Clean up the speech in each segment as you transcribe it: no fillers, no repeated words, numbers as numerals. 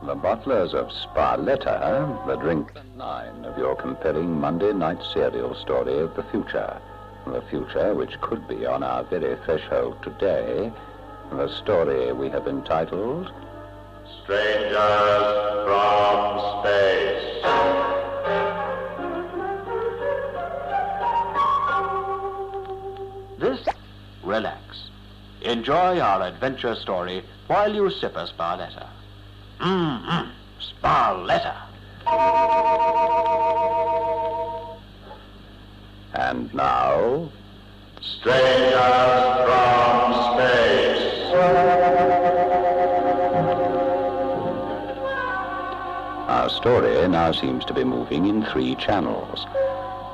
The bottlers of Sparletta, the drink 9 of your compelling Monday night serial story of the future. The future which could be on our very threshold today. The story we have entitled Strangers from Space. Relax. Enjoy our adventure story while you sip a Sparletta. Sparletta. And now, Strangers from Space. our story now seems to be moving in 3 channels.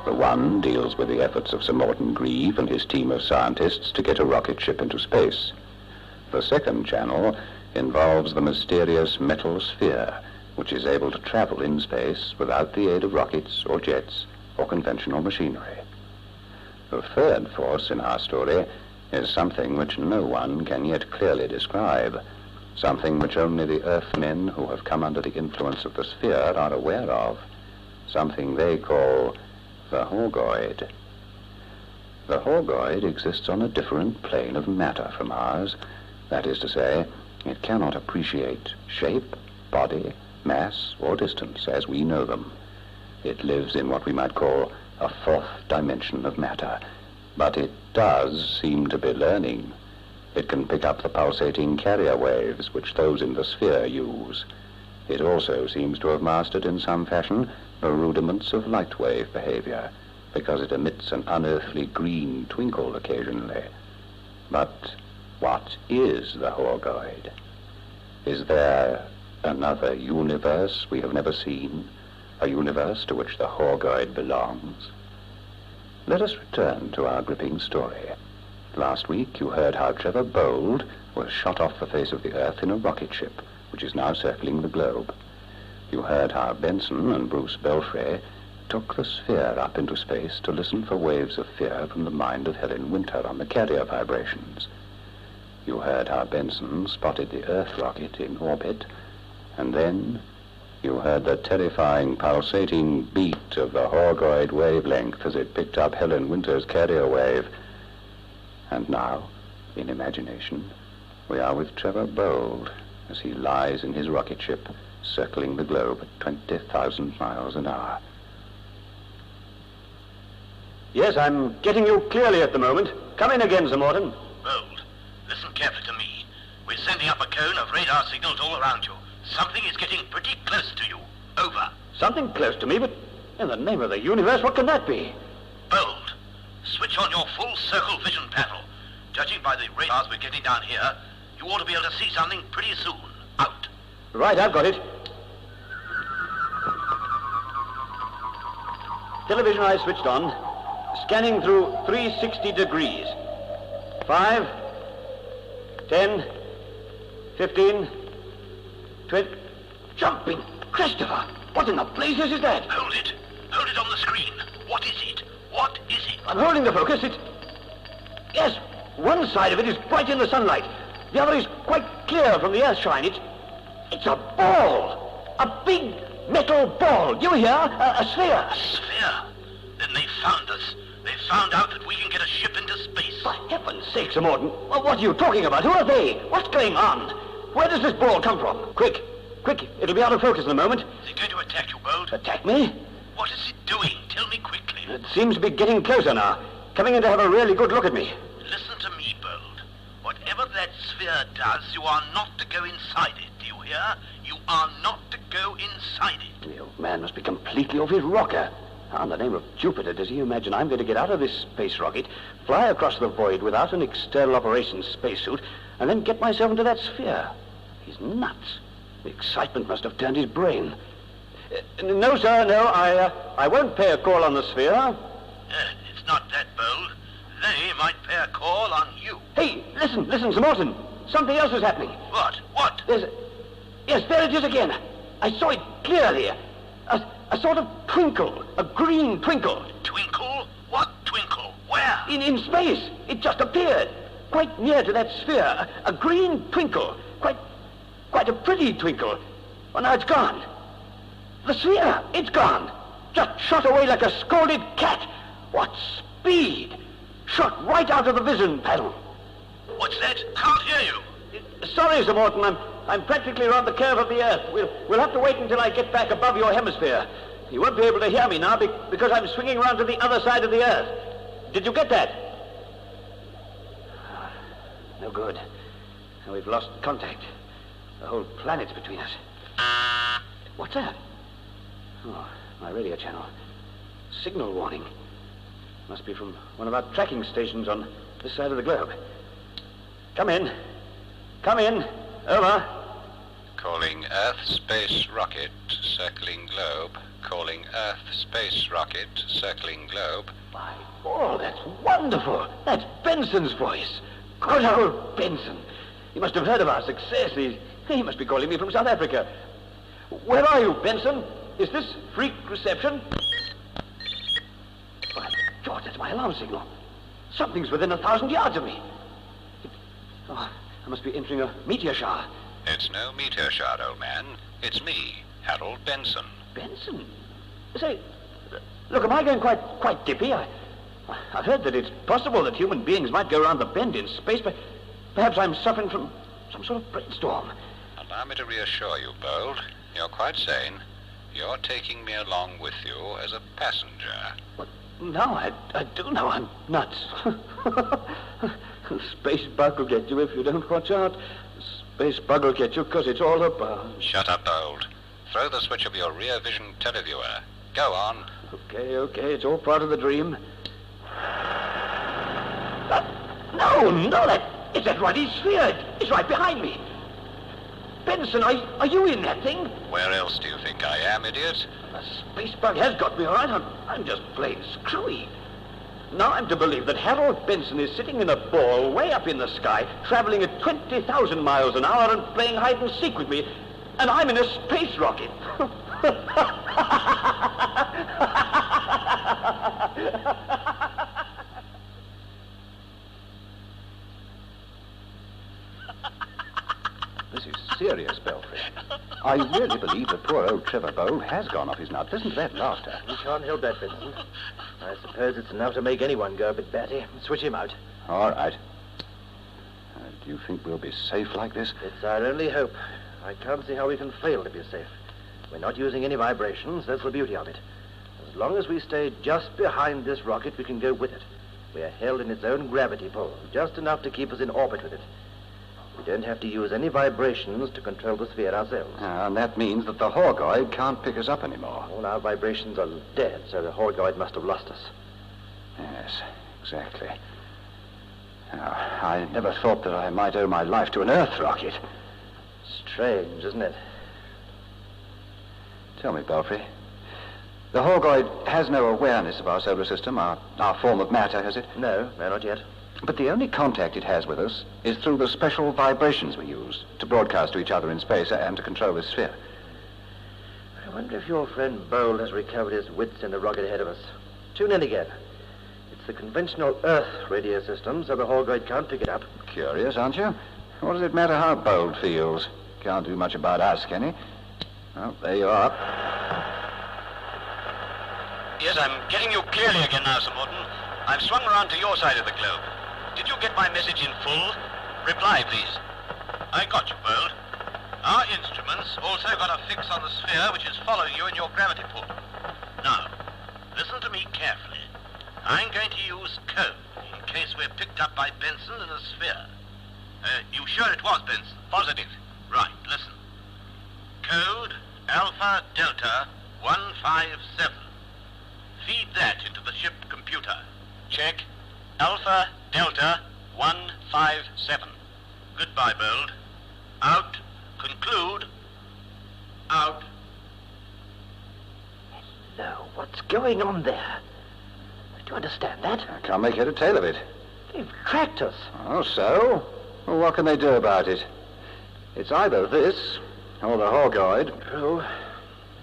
The one deals with the efforts of Sir Morton Grieve and his team of scientists to get a rocket ship into space. The second channel involves the mysterious metal sphere, which is able to travel in space without the aid of rockets or jets or conventional machinery. The third force in our story is something which no one can yet clearly describe, something which only the Earthmen who have come under the influence of the sphere are aware of, something they call the Horgoid. The Horgoid exists on a different plane of matter from ours. That is to say, it cannot appreciate shape, body, mass, or distance as we know them. It lives in what we might call a 4th dimension of matter. But it does seem to be learning. It can pick up the pulsating carrier waves which those in the sphere use. It also seems to have mastered in some fashion the rudiments of light wave behavior, because it emits an unearthly green twinkle occasionally. But what is the Horgoid? Is there another universe we have never seen, a universe to which the Horgoid belongs? Let us return to our gripping story. Last week you heard how Trevor Bold was shot off the face of the Earth in a rocket ship, which is now circling the globe. You heard how Benson and Bruce Belfry took the sphere up into space to listen for waves of fear from the mind of Helen Winter on the carrier vibrations. You heard how Benson spotted the Earth rocket in orbit, and then you heard the terrifying pulsating beat of the Horgoid wavelength as it picked up Helen Winter's carrier wave. And now, in imagination, we are with Trevor Bold as he lies in his rocket ship circling the globe at 20,000 miles an hour. Yes, I'm getting you clearly at the moment. Come in again, Sir Morton. Bold, listen carefully to me. We're sending up a cone of radar signals all around you. Something is getting pretty close to you. Over. Something close to me, but in the name of the universe, what can that be? Bold, switch on your full circle vision panel. Judging by the radars we're getting down here, you ought to be able to see something pretty soon. Out. Right, I've got it. Television eye switched on. Scanning through 360 degrees. 5, 10, 15, 20... Jumping Christopher! What in the blazes is that? Hold it. Hold it on the screen. What is it? What is it? I'm holding the focus. Yes, one side of it is bright in the sunlight. The other is quite clear from the earthshine. It's a ball. A big metal ball. Do you hear? A sphere. A sphere? Then they found us. They found out that we can get a ship into space. For heaven's sake, Sir Morton. What are you talking about? Who are they? What's going on? Where does this ball come from? Quick. It'll be out of focus in a moment. Is it going to attack you, Bold? Attack me? What is it doing? Tell me quickly. It seems to be getting closer now. Coming in to have a really good look at me. Listen to me, Bold. Whatever that sphere does, you are not to go inside it. Do you hear? You are not to go inside it. The old man must be completely off his rocker. How in the name of Jupiter does he imagine I'm going to get out of this space rocket, fly across the void without an external operations spacesuit, and then get myself into that sphere? He's nuts. The excitement must have turned his brain. No, sir, no, I won't pay a call on the sphere. It's not that, Bold. They might pay a call on you. Hey, listen, Sir Morton. Something else is happening. What? Yes, there it is again. I saw it clearly. A sort of twinkle, a green twinkle. Twinkle? What twinkle? Where? In space. It just appeared. Quite near to that sphere. A green twinkle. Quite a pretty twinkle. Oh, now it's gone. The sphere, it's gone. Just shot away like a scolded cat. What speed! Shot right out of the vision panel. What's that? Can't hear you. Sorry, Sir Morton, I'm practically around the curve of the Earth. We'll have to wait until I get back above your hemisphere. You won't be able to hear me now because I'm swinging around to the other side of the Earth. Did you get that? No good. Now we've lost contact. The whole planet's between us. What's that? Oh, my radio channel. Signal warning. Must be from one of our tracking stations on this side of the globe. Come in. Come in. Over. Calling Earth Space Rocket, circling globe. Calling Earth Space Rocket, circling globe. My God, that's wonderful. That's Benson's voice. Good old Benson. He must have heard of our success. He must be calling me from South Africa. Where are you, Benson? Is this freak reception? By George, that's my alarm signal. Something's within 1,000 yards of me. I must be entering a meteor shower. It's no meteor shower, old man. It's me, Harold Benson. Benson? Say, look, am I going quite dippy? I've heard that it's possible that human beings might go around the bend in space, but perhaps I'm suffering from some sort of brainstorm. Allow me to reassure you, Bold. You're quite sane. You're taking me along with you as a passenger. But no, I do know I'm nuts. Space bug will get you if you don't watch out. Space bug will get you because it's all about. Shut up, Bold. Throw the switch of your rear vision televiewer. Go on. Okay, it's all part of the dream. No, it's that ruddy sphere. It's right behind me. Benson, are you in that thing? Where else do you think I am, idiot? The space bug has got me, all right. I'm just plain screwy. Now I'm to believe that Harold Benson is sitting in a ball way up in the sky, traveling at 20,000 miles an hour and playing hide and seek with me, and I'm in a space rocket. This is serious, Belfry. I really believe that poor old Trevor Bold has gone off his nut. Listen to that laughter. You can't help that, Benson. I suppose it's enough to make anyone go a bit batty. Switch him out. All right. Do you think we'll be safe like this? It's our only hope. I can't see how we can fail to be safe. We're not using any vibrations. That's the beauty of it. As long as we stay just behind this rocket, we can go with it. We are held in its own gravity pull, just enough to keep us in orbit with it. We don't have to use any vibrations to control the sphere ourselves. And that means that the Horgoid can't pick us up anymore. All our vibrations are dead, so the Horgoid must have lost us. Yes, exactly. Now, I never thought that I might owe my life to an Earth rocket. Strange, isn't it? Tell me, Belfry, the Horgoid has no awareness of our solar system, our form of matter, has it? No, not yet. But the only contact it has with us is through the special vibrations we use to broadcast to each other in space and to control the sphere. I wonder if your friend Bold has recovered his wits in the rocket ahead of us. Tune in again. It's the conventional Earth radio system, so the Horgoid can't pick it up. Curious, aren't you? What does it matter how Bold feels? Can't do much about us, can he? Well, there you are. Yes, I'm getting you clearly again now, Sir Morton. I've swung around to your side of the globe. Did you get my message in full? Reply, please. I got you, Bold. Our instruments also got a fix on the sphere which is following you in your gravity pull. Now, listen to me carefully. I'm going to use code in case we're picked up by Benson in a sphere. You sure it was Benson? Positive. Right, listen. Code Alpha Delta 157. Feed that into the ship computer. Check. Alpha Delta 157. Goodbye, Bold. Out. Conclude. Out. No, what's going on there? Do you understand that? I can't make head or tail of it. They've tracked us. Oh, so? Well, what can they do about it? It's either this or the Horgoid. True.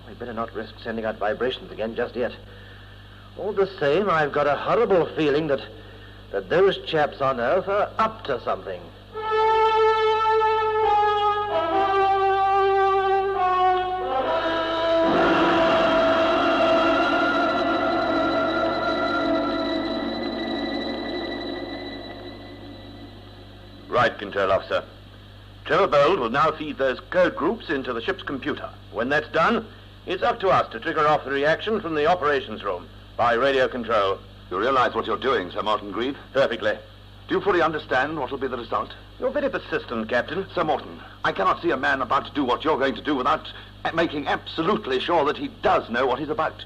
We'd better not risk sending out vibrations again just yet. All the same, I've got a horrible feeling that those chaps on Earth are up to something. right, Control Officer. Trevor Bold will now feed those code groups into the ship's computer. When that's done, it's up to us to trigger off the reaction from the operations room by radio control. You realize what you're doing, Sir Morton Grieve? Perfectly. Do you fully understand what will be the result? You're very persistent, Captain. Sir Morton, I cannot see a man about to do what you're going to do without making absolutely sure that he does know what he's about.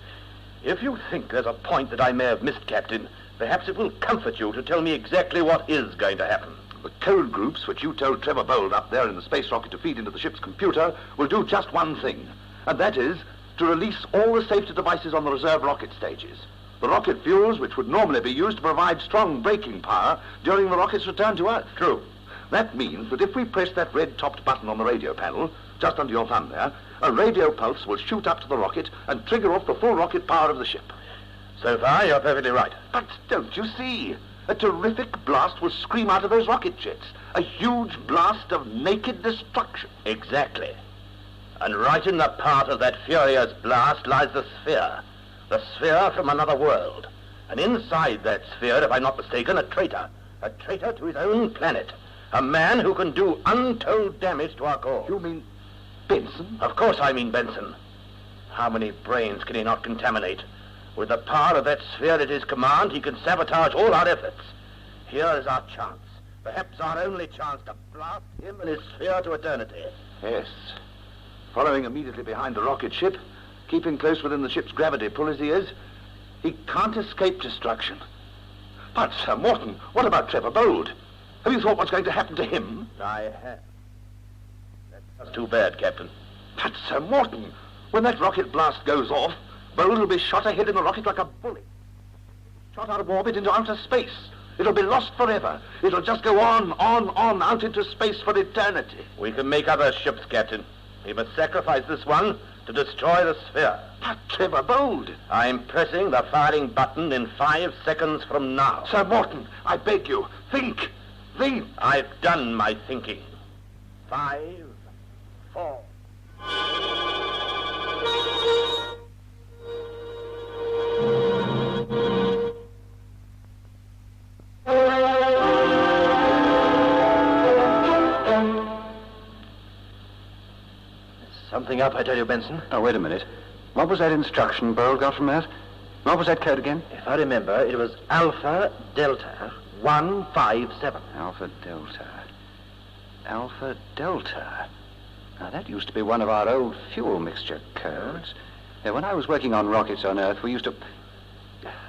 If you think there's a point that I may have missed, Captain, perhaps it will comfort you to tell me exactly what is going to happen. The code groups which you told Trevor Bold up there in the space rocket to feed into the ship's computer will do just one thing, and that is to release all the safety devices on the reserve rocket stages. The rocket fuels which would normally be used to provide strong braking power during the rocket's return to Earth. True. That means that if we press that red-topped button on the radio panel, just under your thumb there, a radio pulse will shoot up to the rocket and trigger off the full rocket power of the ship. So far, you're perfectly right. But don't you see? A terrific blast will scream out of those rocket jets. A huge blast of naked destruction. Exactly. And right in the path of that furious blast lies the sphere. The sphere from another world. And inside that sphere, if I'm not mistaken, a traitor. A traitor to his own planet. A man who can do untold damage to our cause. You mean Benson? Of course I mean Benson. How many brains can he not contaminate? With the power of that sphere at his command, he can sabotage all our efforts. Here is our chance. Perhaps our only chance to blast him and his sphere to eternity. Yes. Following immediately behind the rocket ship, keeping close within the ship's gravity pull as he is, he can't escape destruction. But, Sir Morton, what about Trevor Bold? Have you thought what's going to happen to him? I have. That's too bad, Captain. But, Sir Morton, when that rocket blast goes off, Bold will be shot ahead in the rocket like a bullet. Shot out of orbit into outer space. It'll be lost forever. It'll just go on, out into space for eternity. We can make other ships, Captain. We must sacrifice this one to destroy the sphere. But Trevor Bold. I'm pressing the firing button in 5 seconds from now. Sir Morton, I beg you, think. Think. I've done my thinking. 5, 4... Something up, I tell you, Benson. Oh, wait a minute. What was that instruction Bold got from that? What was that code again? If I remember, it was Alpha Delta 157. Alpha Delta. Alpha Delta. Now, that used to be one of our old fuel mixture codes. Yeah, when I was working on rockets on Earth, we used to...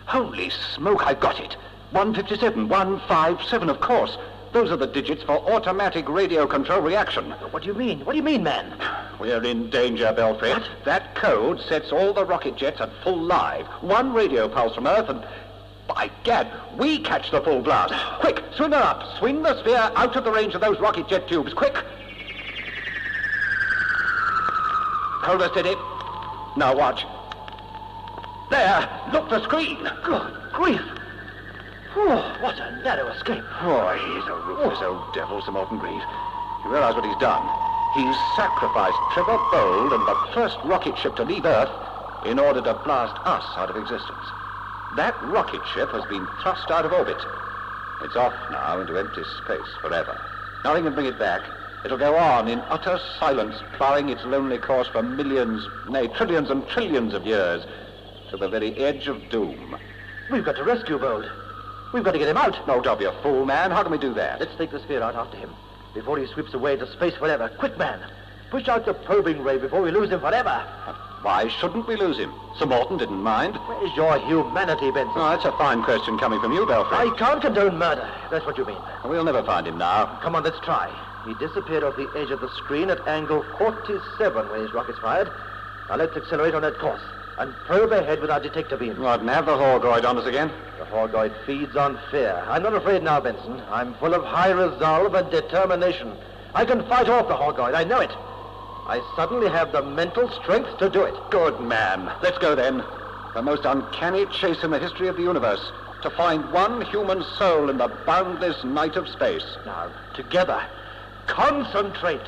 Holy smoke, I've got it. 157, 157, of course. Those are the digits for automatic radio control reaction. What do you mean? What do you mean, man? We're in danger, Belfry. What? That code sets all the rocket jets at full live. One radio pulse from Earth and... By gad, we catch the full blast. Quick, swing her up. Swing the sphere out of the range of those rocket jet tubes. Quick. Hold her steady. Now watch. There, look, the screen. Good grief. Oh, what a narrow escape. Oh, he's a ruthless old devil, Sir Morton Grieve. You realize what he's done? He's sacrificed Trevor Bold and the first rocket ship to leave Earth in order to blast us out of existence. That rocket ship has been thrust out of orbit. It's off now into empty space forever. Nothing can bring it back. It'll go on in utter silence, ploughing its lonely course for millions, nay, trillions and trillions of years, to the very edge of doom. We've got to rescue Bold. We've got to get him out. No, don't be a fool, man. How can we do that? Let's take the sphere out after him, before he sweeps away to space forever. Quick, man. Push out the probing ray before we lose him forever. Why shouldn't we lose him? Sir Morton didn't mind. Where's your humanity, Benson? Oh, that's a fine question coming from you, Belfry. I can't condone murder. That's what you mean. We'll never find him now. Come on, let's try. He disappeared off the edge of the screen at angle 47 when his rockets fired. Now let's accelerate on that course and probe ahead with our detector beam. What, and have the Horgoid on us again? The Horgoid feeds on fear. I'm not afraid now, Benson. I'm full of high resolve and determination. I can fight off the Horgoid. I know it. I suddenly have the mental strength to do it. Good man. Let's go then. The most uncanny chase in the history of the universe. To find one human soul in the boundless night of space. Now, together, concentrate.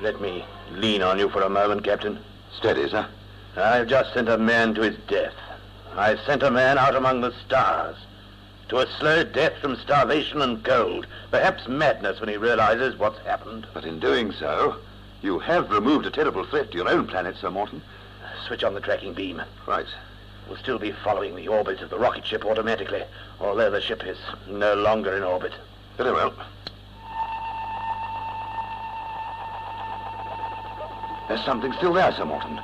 Let me lean on you for a moment, Captain. Steady, sir. I've just sent a man to his death. I've sent a man out among the stars. To a slow death from starvation and cold. Perhaps madness when he realizes what's happened. But in doing so, you have removed a terrible threat to your own planet, Sir Morton. Switch on the tracking beam. Right. We'll still be following the orbit of the rocket ship automatically, although the ship is no longer in orbit. Very well. There's something still there, Sir Morton.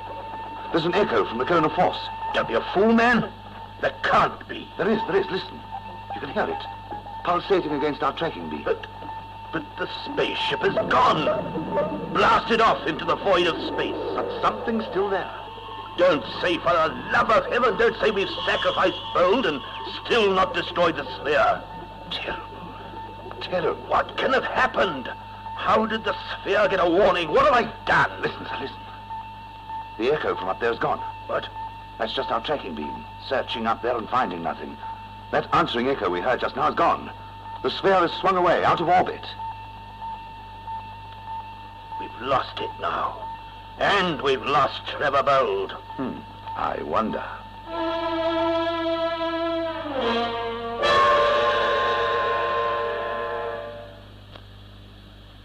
There's an echo from the cone of force. Don't be a fool, man. There can't be. There is. Listen. You can hear it. Pulsating against our tracking beam. But the spaceship is gone. Blasted off into the void of space. But something's still there. Don't say, for the love of heaven, don't say we've sacrificed Bold and still not destroyed the sphere. Terrible. What can have happened? How did the sphere get a warning? What have I done? Listen, sir, listen. The echo from up there's gone. What? That's just our tracking beam, searching up there and finding nothing. That answering echo we heard just now is gone. The sphere has swung away, out of orbit. We've lost it now. And we've lost Trevor Bold. I wonder.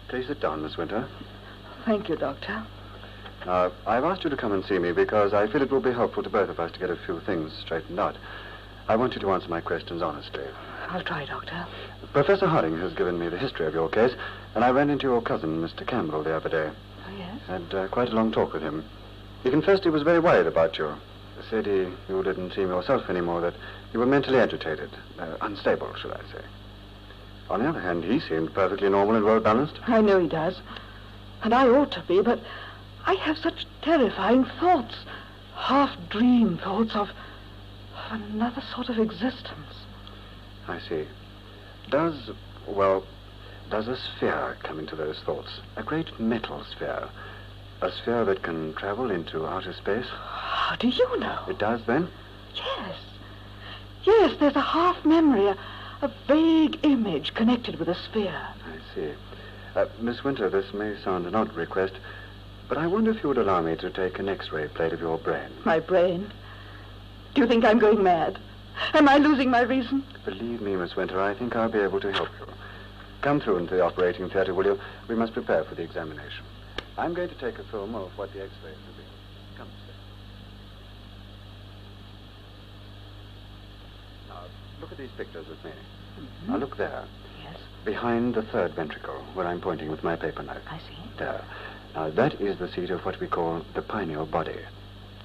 Please sit down, Miss Winter. Thank you, Doctor. I've asked you to come and see me because I feel it will be helpful to both of us to get a few things straightened out. I want you to answer my questions honestly. I'll try, Doctor. Professor Harding has given me the history of your case, and I ran into your cousin, Mr. Campbell, the other day. Oh, yes? Had quite a long talk with him. He confessed he was very worried about you. Said you didn't seem yourself anymore, that you were mentally agitated, unstable, should I say. On the other hand, he seemed perfectly normal and well-balanced. I know he does. And I ought to be, but I have such terrifying thoughts. Half-dream thoughts of another sort of existence. I see. Does a sphere come into those thoughts? A great metal sphere. A sphere that can travel into outer space? How do you know? It does, then? Yes. Yes, there's a half-memory, a vague image connected with a sphere. I see. Miss Winter, this may sound an odd request, but I wonder if you would allow me to take an X-ray plate of your brain. My brain? Do you think I'm going mad? Am I losing my reason? Believe me, Miss Winter, I think I'll be able to help you. Come through into the operating theater, will you? We must prepare for the examination. I'm going to take a film of what the X-rays will be. Come, sir. Now, look at these pictures with me. Mm-hmm. Now, look there. Yes. Behind the third ventricle, where I'm pointing with my paper knife. I see. There. Now, that is the seat of what we call the pineal body.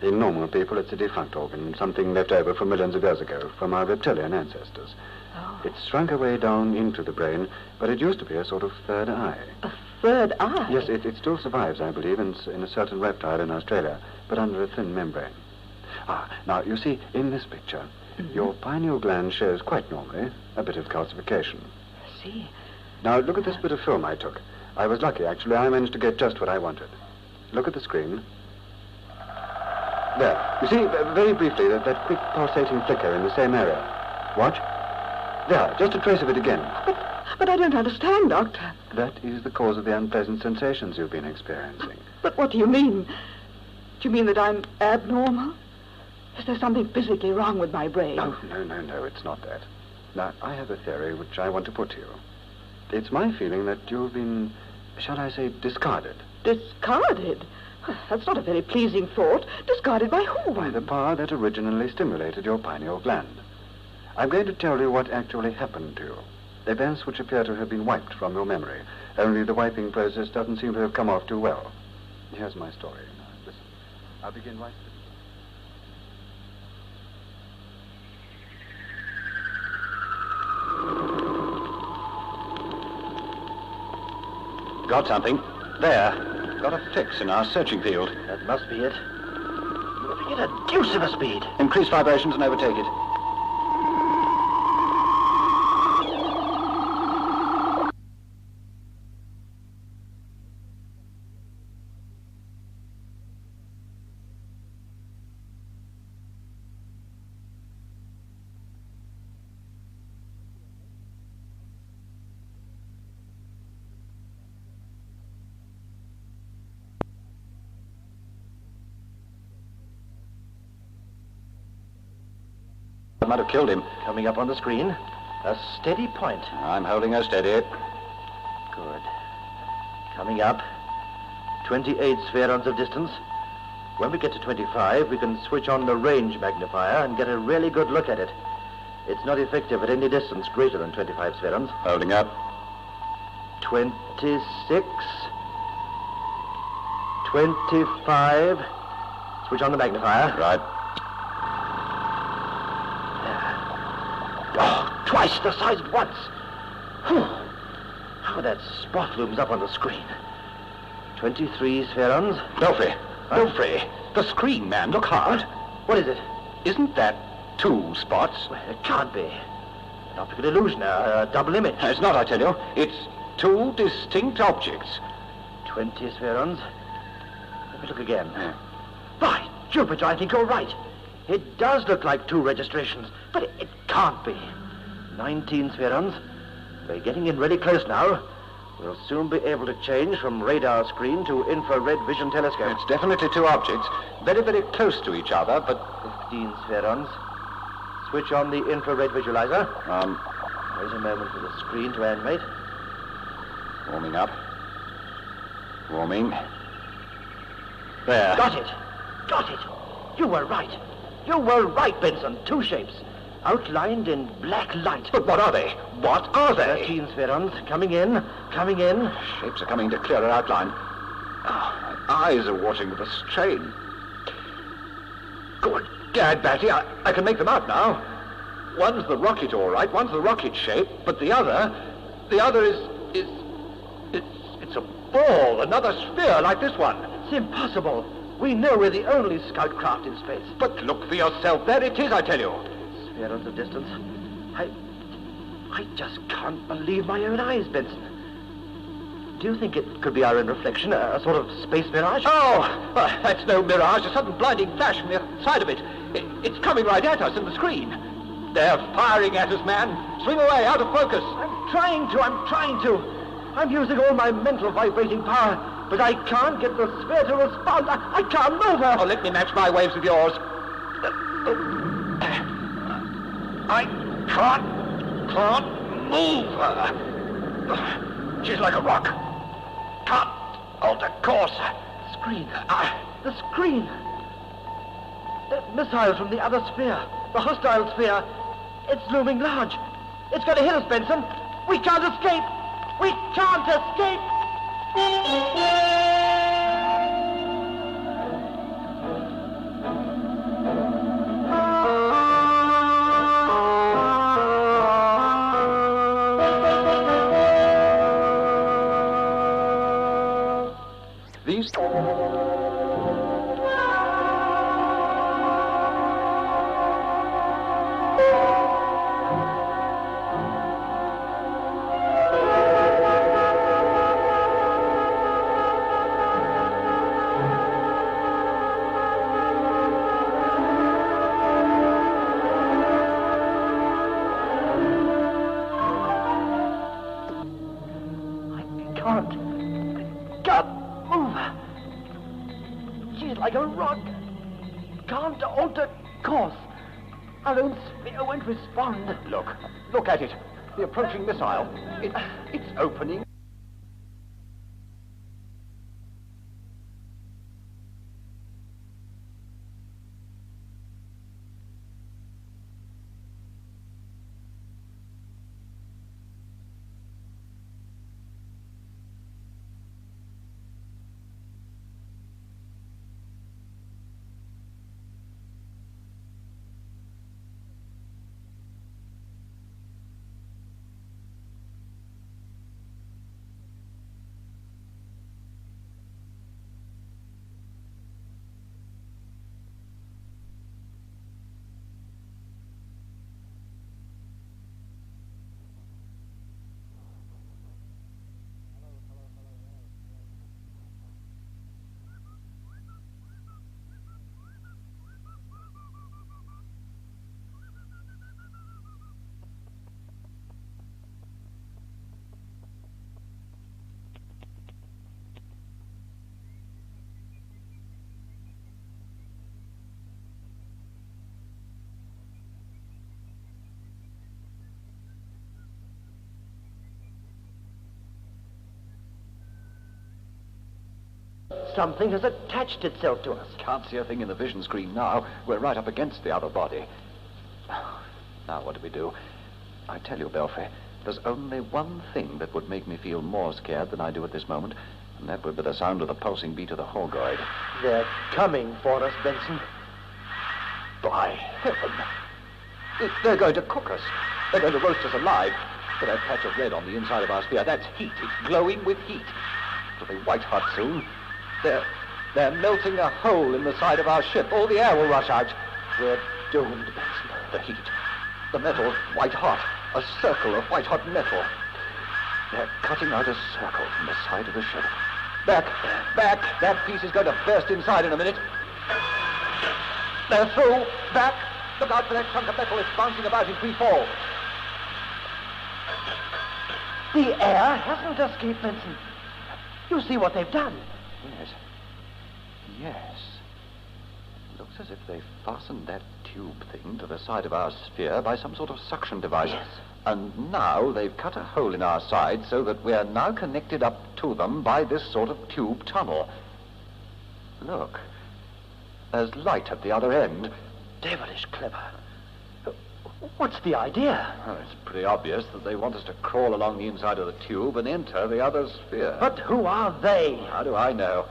In normal people, it's a defunct organ, something left over from millions of years ago, from our reptilian ancestors. Oh. It's shrunk away down into the brain, but it used to be a sort of third eye. A third eye? Yes, it still survives, I believe, in a certain reptile in Australia, but under a thin membrane. Now, you see, in this picture, your pineal gland shows quite normally a bit of calcification. I see. Now, look at this bit of film I took. I was lucky, actually. I managed to get just what I wanted. Look at the screen. There. You see, very briefly, that quick pulsating flicker in the same area. Watch. There, just a trace of it again. But I don't understand, Doctor. That is the cause of the unpleasant sensations you've been experiencing. But what do you mean? Do you mean that I'm abnormal? Is there something physically wrong with my brain? No, it's not that. Now, I have a theory which I want to put to you. It's my feeling that you've been, shall I say, discarded. Discarded? That's not a very pleasing thought. Discarded by whom? By the power that originally stimulated your pineal gland. I'm going to tell you what actually happened to you. Events which appear to have been wiped from your memory. Only the wiping process doesn't seem to have come off too well. Here's my story. Now, listen. I'll begin right now. Got something? There. Got a fix in our searching field. That must be it. Moving at a deuce of a speed. Increase vibrations and overtake it. might have killed him. Coming up on the screen. A steady point. I'm holding her steady. Good. Coming up. 28 spherons of distance. When we get to 25, we can switch on the range magnifier and get a really good look at it. It's not effective at any distance greater than 25 spherons. Holding up. 26. 25. Switch on the magnifier. Right. Oh, twice the size at once. Whew. How that spot looms up on the screen. 23 spherons. Belfry. Belfry. The screen, man. Look hard. What is it? Isn't that 2 spots? Well, it can't be. An optical illusion, a double image. It's not, I tell you. It's 2 distinct objects. 20 spherons. Let me look again. By Jupiter, I think you're right. It does look like 2 registrations, but it can't be. 19 spherons. We're getting in really close now. We'll soon be able to change from radar screen to infrared vision telescope. It's definitely 2 objects, very, very close to each other, but... 15 spherons. Switch on the infrared visualizer. Wait a moment for the screen to animate. Warming up. Warming. There. Got it. Got it. You were right. You were right, Benson. 2 shapes. Outlined in black light. But what are they? What are they? 13 spherons. Coming in. Coming in. Shapes are coming into clearer outline. Oh, my eyes are watering with the strain. Good gad, Batty, I can make them out now. One's the rocket, all right. One's the rocket shape, but the other is it's a ball, another sphere like this one. It's impossible. We know we're the only scout craft in space. But look for yourself. There it is, I tell you. Spherons of distance. I just can't believe my own eyes, Benson. Do you think it could be our own reflection, a sort of space mirage? Oh, that's no mirage. A sudden blinding flash from the side of it. It's coming right at us in the screen. They're firing at us, man. Swing away, out of focus. I'm trying to. I'm using all my mental vibrating power, but I can't get the sphere to respond. I can't move her. Oh, let me match my waves with yours. I can't move her. She's like a rock. Can't alter course. Screen. The screen. The missile from the other sphere. The hostile sphere. It's looming large. It's going to hit us, Benson. We can't escape. We can't escape. These... Like a rock. Can't alter course. Our own sphere won't respond. Look at it. The approaching missile. It's opening. something has attached itself to us. Can't see a thing in the vision screen now. We're right up against the other body. Now, what do we do? I tell you, Belfry, there's only one thing that would make me feel more scared than I do at this moment, and that would be the sound of the pulsing beat of the Holgoid. They're coming for us, Benson. By heaven! They're going to cook us. They're going to roast us alive. For that patch of red on the inside of our sphere, that's heat. It's glowing with heat. It'll be white hot soon. They're melting a hole in the side of our ship. All the air will rush out. We're doomed, Benson. The heat. The metal, white hot. A circle of white hot metal. They're cutting out a circle from the side of the ship. Back! That piece is going to burst inside in a minute. They're through. Back! Look out for that chunk of metal. It's bouncing about in free fall. The air hasn't escaped, Benson. You see what they've done? Yes. It looks as if they fastened that tube thing to the side of our sphere by some sort of suction device. Yes. And now they've cut a hole in our side so that we're now connected up to them by this sort of tube tunnel. Look. There's light at the other end. Devilish clever. What's the idea? Well, it's pretty obvious that they want us to crawl along the inside of the tube and enter the other sphere. But who are they? How do I know?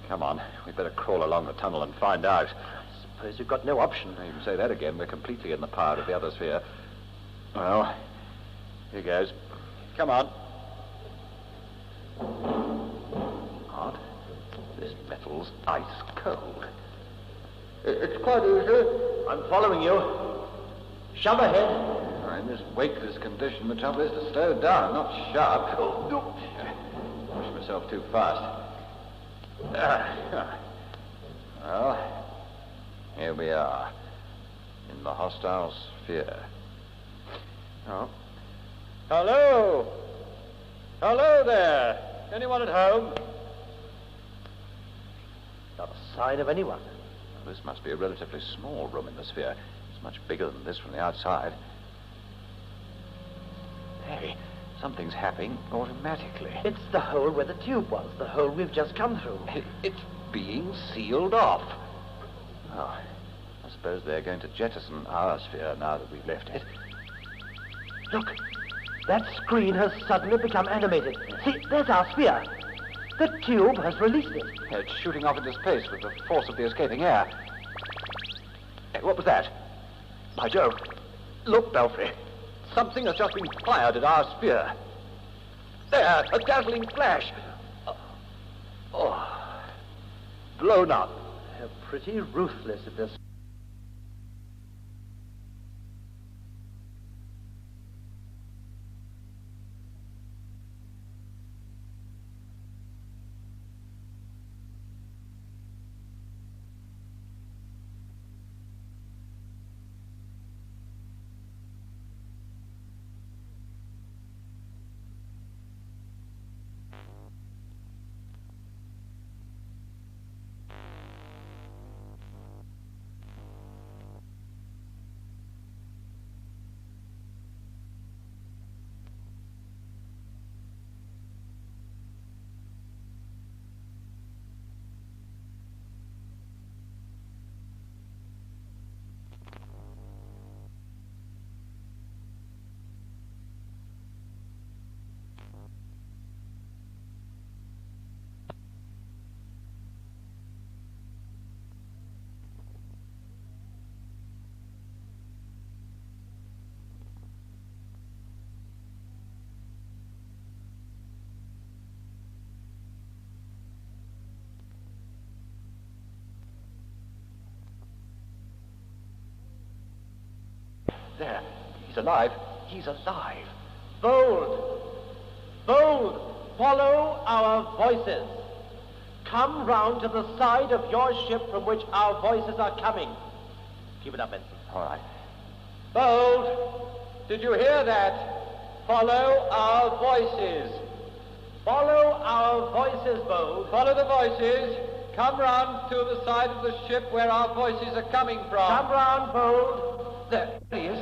Come on, we'd better crawl along the tunnel and find out. I suppose you've got no option. You can say that again. We're completely in the power of the other sphere. Well, here goes. Come on. Odd. This metal's ice cold. It's quite easy. I'm following you. Shove ahead. In this wakeless condition, the trouble is to slow down, not sharp. Push myself too fast. Well, here we are, in the hostile sphere. Oh. Hello! Hello there! Anyone at home? Not a sign of anyone. Well, this must be a relatively small room in the sphere. It's much bigger than this from the outside. Hey, something's happening automatically. It's the hole where the tube was, the hole we've just come through. It's being sealed off. Oh, I suppose they're going to jettison our sphere now that we've left it. Look, that screen has suddenly become animated. See, there's our sphere. The tube has released it. It's shooting off into space with the force of the escaping air. Hey, what was that? By Jove. Look, Belfry. Something has just been fired at our sphere. There, a dazzling flash. Oh, blown up. They're pretty ruthless at this. There, he's alive. He's alive. Bold! Bold! Follow our voices. Come round to the side of your ship from which our voices are coming. Keep it up, Benson. All right. Bold! Did you hear that? Follow our voices. Follow our voices, Bold. Follow the voices. Come round to the side of the ship where our voices are coming from. Come round, Bold. There he is.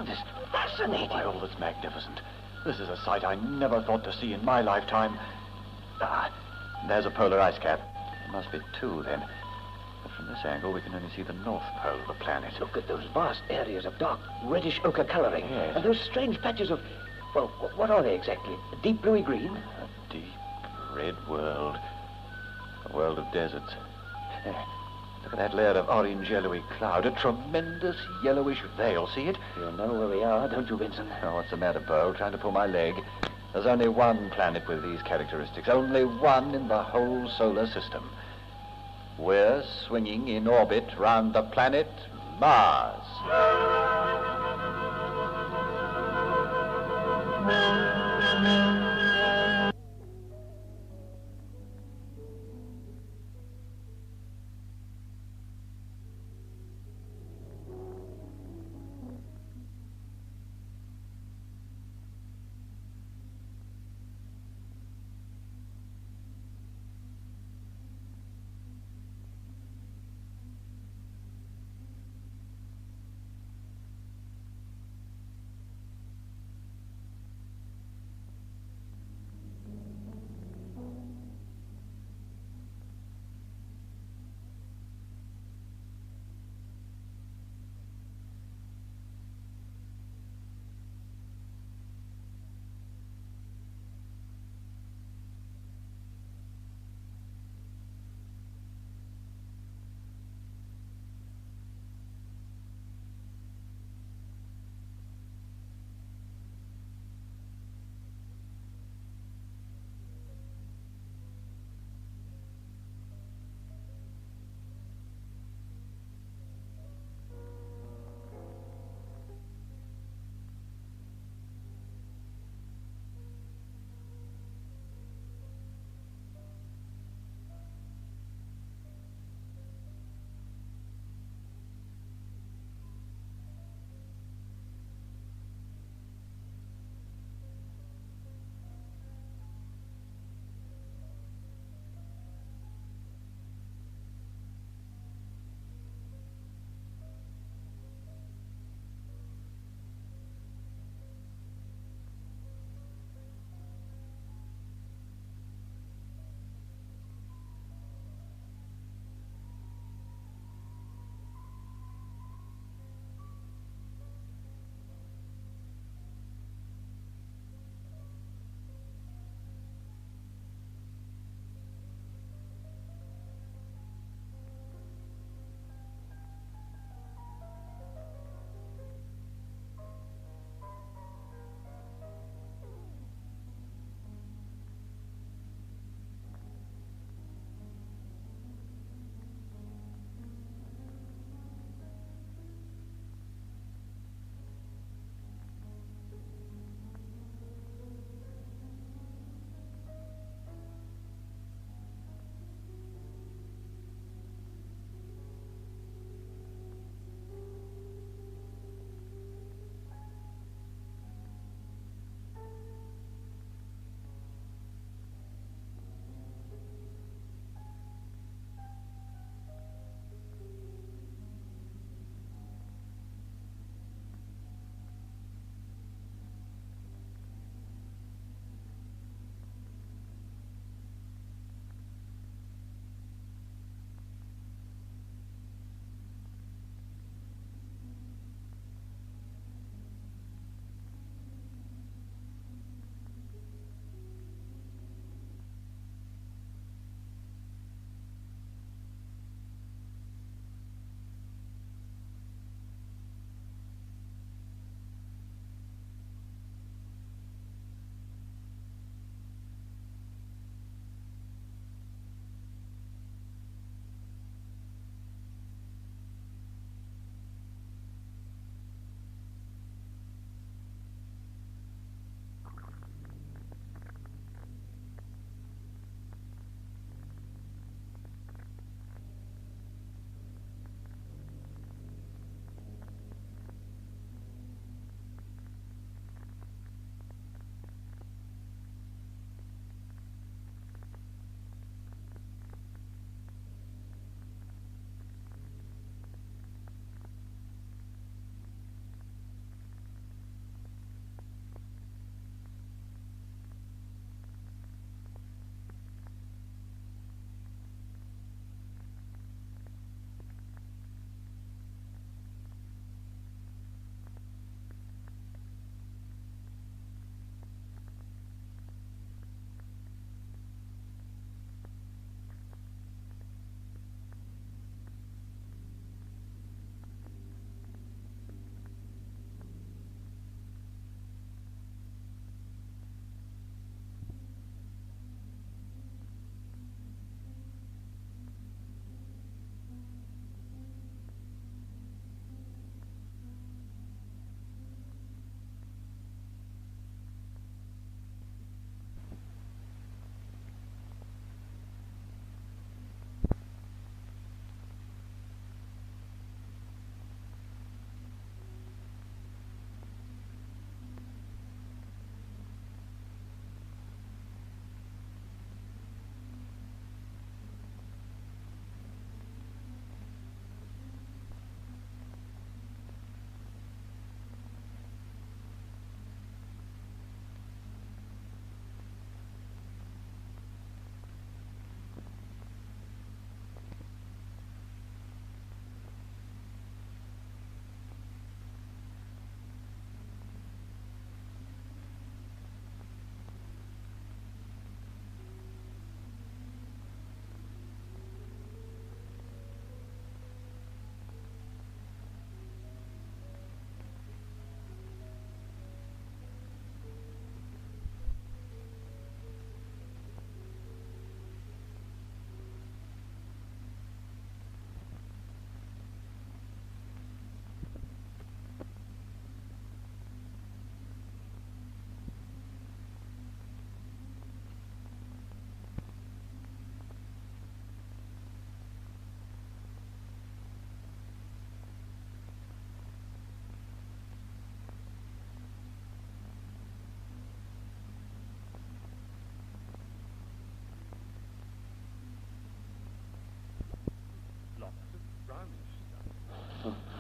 It's fascinating. Why, all that's magnificent. This is a sight I never thought to see in my lifetime. Ah, there's a polar ice cap. There must be two, then. But from this angle, we can only see the north pole of the planet. Look at those vast areas of dark reddish ochre coloring. Yes. And those strange patches of, well, what are they exactly? Deep bluey green? A deep red world. A world of deserts. Look at that layer of orange yellowy cloud. A tremendous yellowish veil. See it? You know where we are, don't you, Vincent? Oh, what's the matter, Pearl? Trying to pull my leg? There's only one planet with these characteristics. Only one in the whole solar system. We're swinging in orbit round the planet Mars.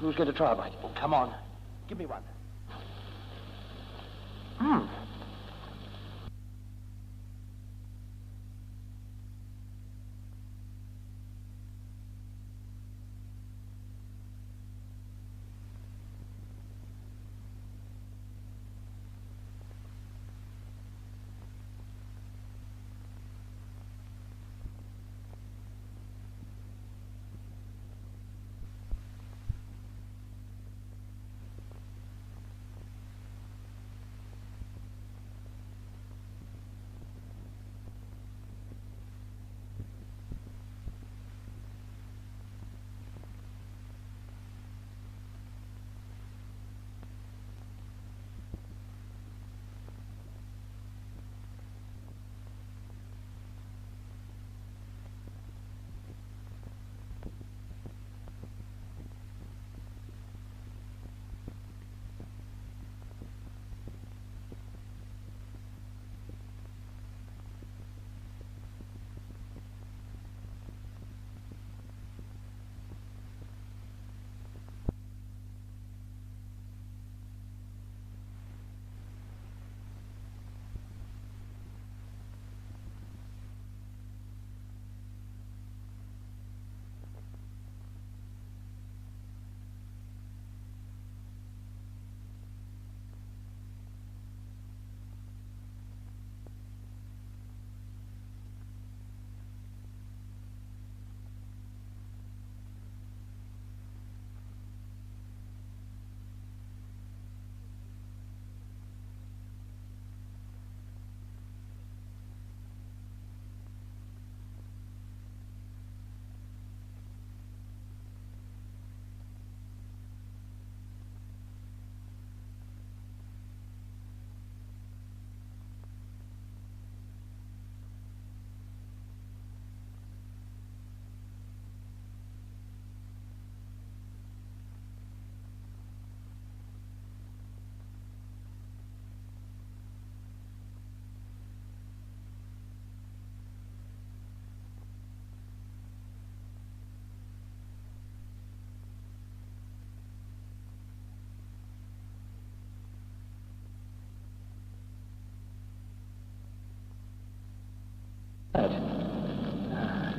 Who's going to try, Mike? Oh, come on. Give me one.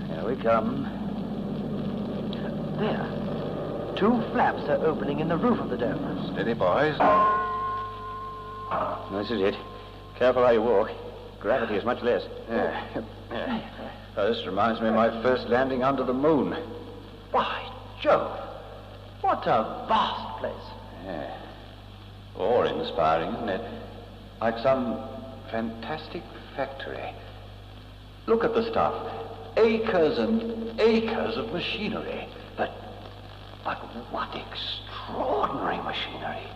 Here we come. There. 2 flaps are opening in the roof of the dome. Steady, boys. This is it. Careful how you walk. Gravity is much less. This reminds me of my first landing under the moon. By Jove! What a vast place. Yeah. Awe-inspiring, isn't it? Like some fantastic factory. Look at the stuff. Acres and acres of machinery. But what extraordinary machinery.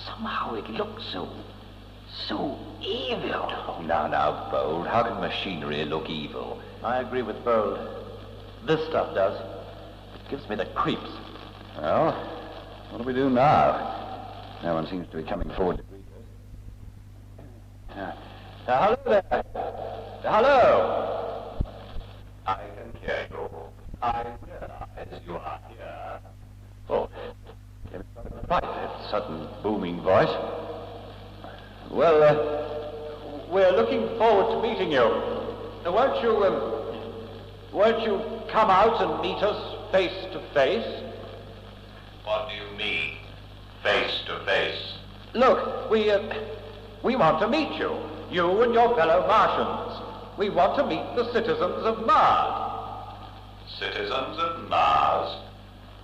Somehow it looks so evil. Oh, now, Bold. How can machinery look evil? I agree with Bold. This stuff does. It gives me the creeps. Well, what do we do now? No one seems to be coming forward to greet us. Hello there. Hello. I can hear you. I realize you are here. Oh, quite that sudden booming voice. Well, we're looking forward to meeting you. Won't you come out and meet us face to face? What do you mean, face to face? Look, we want to meet you. You and your fellow Martians. We want to meet the citizens of Mars. Citizens of Mars?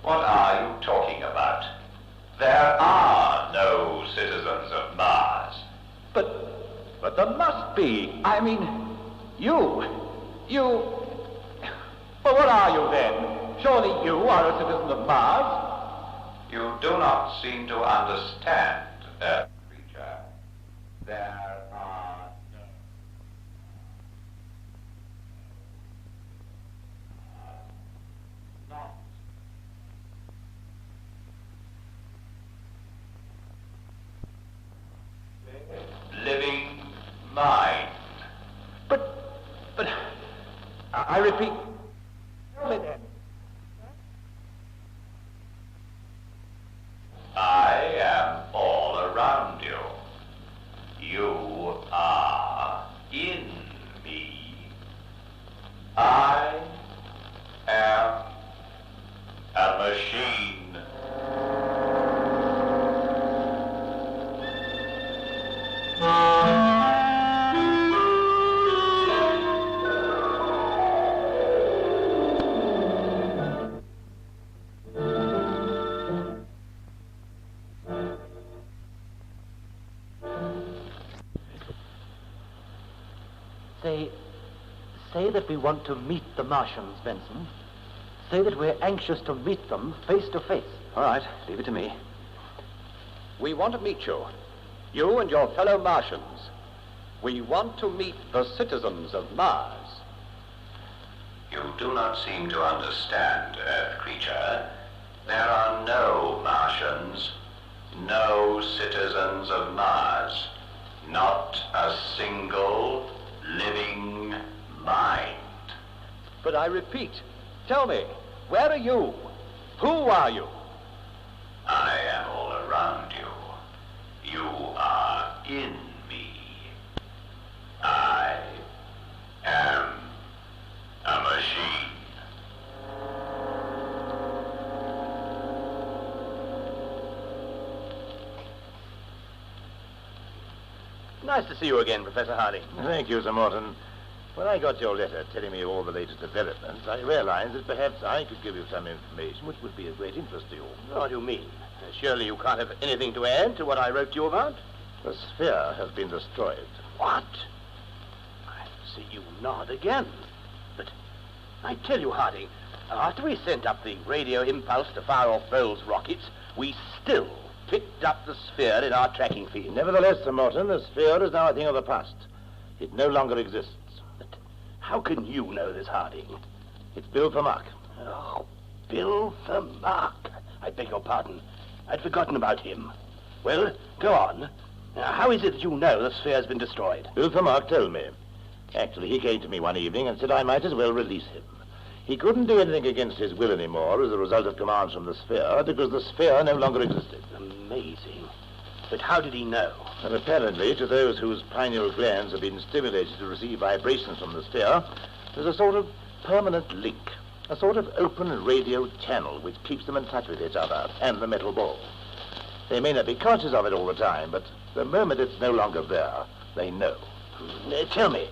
What are you talking about? There are no citizens of Mars. But there must be. I mean, you. Well, what are you then? Surely you are a citizen of Mars? You do not seem to understand, Earth creature. There are not living mind. But I repeat, tell me then. Say that we want to meet the Martians, Benson. Say that we're anxious to meet them face to face. All right, leave it to me. We want to meet you. You and your fellow Martians. We want to meet the citizens of Mars. You do not seem to understand, Earth creature. There are no Martians, no citizens of Mars, not a single living mind. But I repeat, tell me, where are you? Who are you? I am all around you. You are in me. I am a machine. Nice to see you again, Professor Harding. Thank you, Sir Morton. When I got your letter telling me all the latest developments, I realized that perhaps I could give you some information which would be of great interest to you. What do you mean? Surely you can't have anything to add to what I wrote to you about? The sphere has been destroyed. What? I see you nod again. But I tell you, Harding, after we sent up the radio impulse to fire off Bowles' rockets, we still picked up the sphere in our tracking field. Nevertheless, Sir Morton, the sphere is now a thing of the past. It no longer exists. But how can you know this, Harding? It's Bill Fermark. Oh, Bill Fermark. I beg your pardon. I'd forgotten about him. Well, go on. Now, how is it that you know the sphere's been destroyed? Bill Fermark told me. Actually, he came to me one evening and said I might as well release him. He couldn't do anything against his will anymore as a result of commands from the sphere because the sphere no longer existed. Amazing. But how did he know? And apparently, to those whose pineal glands have been stimulated to receive vibrations from the sphere, there's a sort of permanent link, a sort of open radio channel which keeps them in touch with each other and the metal ball. They may not be conscious of it all the time, but the moment it's no longer there, they know. Tell me,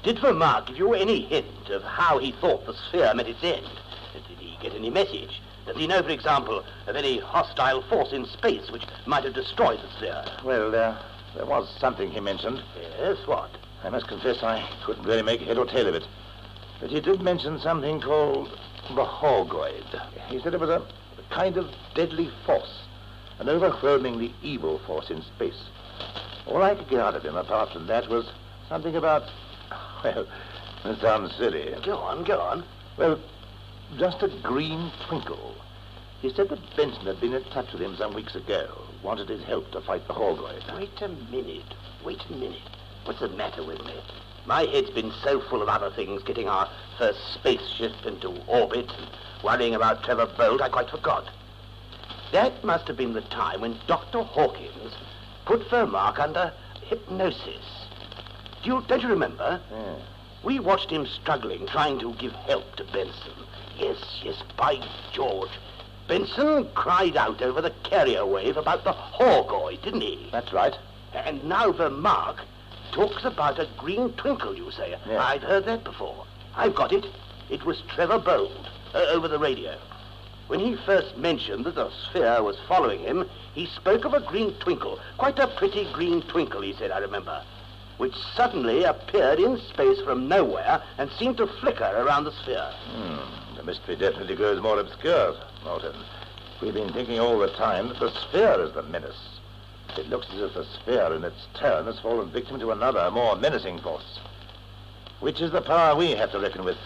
did Fermark give you any hint of how he thought the sphere met its end? Did he get any message? Does he know, for example, of any hostile force in space which might have destroyed the sphere? Well, there was something he mentioned. Yes, what? I must confess I couldn't really make head or tail of it. But he did mention something called the Horgoid. He said it was a kind of deadly force, an overwhelmingly evil force in space. All I could get out of him, apart from that, was something about... Well, it sounds silly. Go on. Well, just a green twinkle. He said that Benson had been in touch with him some weeks ago, wanted his help to fight the Horgoid. Wait a minute. What's the matter with me? My head's been so full of other things, getting our first spaceship into orbit and worrying about Trevor Bolt, I quite forgot. That must have been the time when Dr. Hawkins put Fermark under hypnosis. Don't you remember? Yeah. We watched him struggling, trying to give help to Benson. Yes, by George. Benson cried out over the carrier wave about the Horgoid, didn't he? That's right. And now Fermark talks about a green twinkle, you say. Yeah. I've heard that before. I've got it. It was Trevor Bold, over the radio. When he first mentioned that the sphere was following him, he spoke of a green twinkle. Quite a pretty green twinkle, he said, I remember, which suddenly appeared in space from nowhere and seemed to flicker around the sphere. The mystery definitely grows more obscure, Morton. We've been thinking all the time that the sphere is the menace. It looks as if the sphere, in its turn, has fallen victim to another, more menacing force. Which is the power we have to reckon with?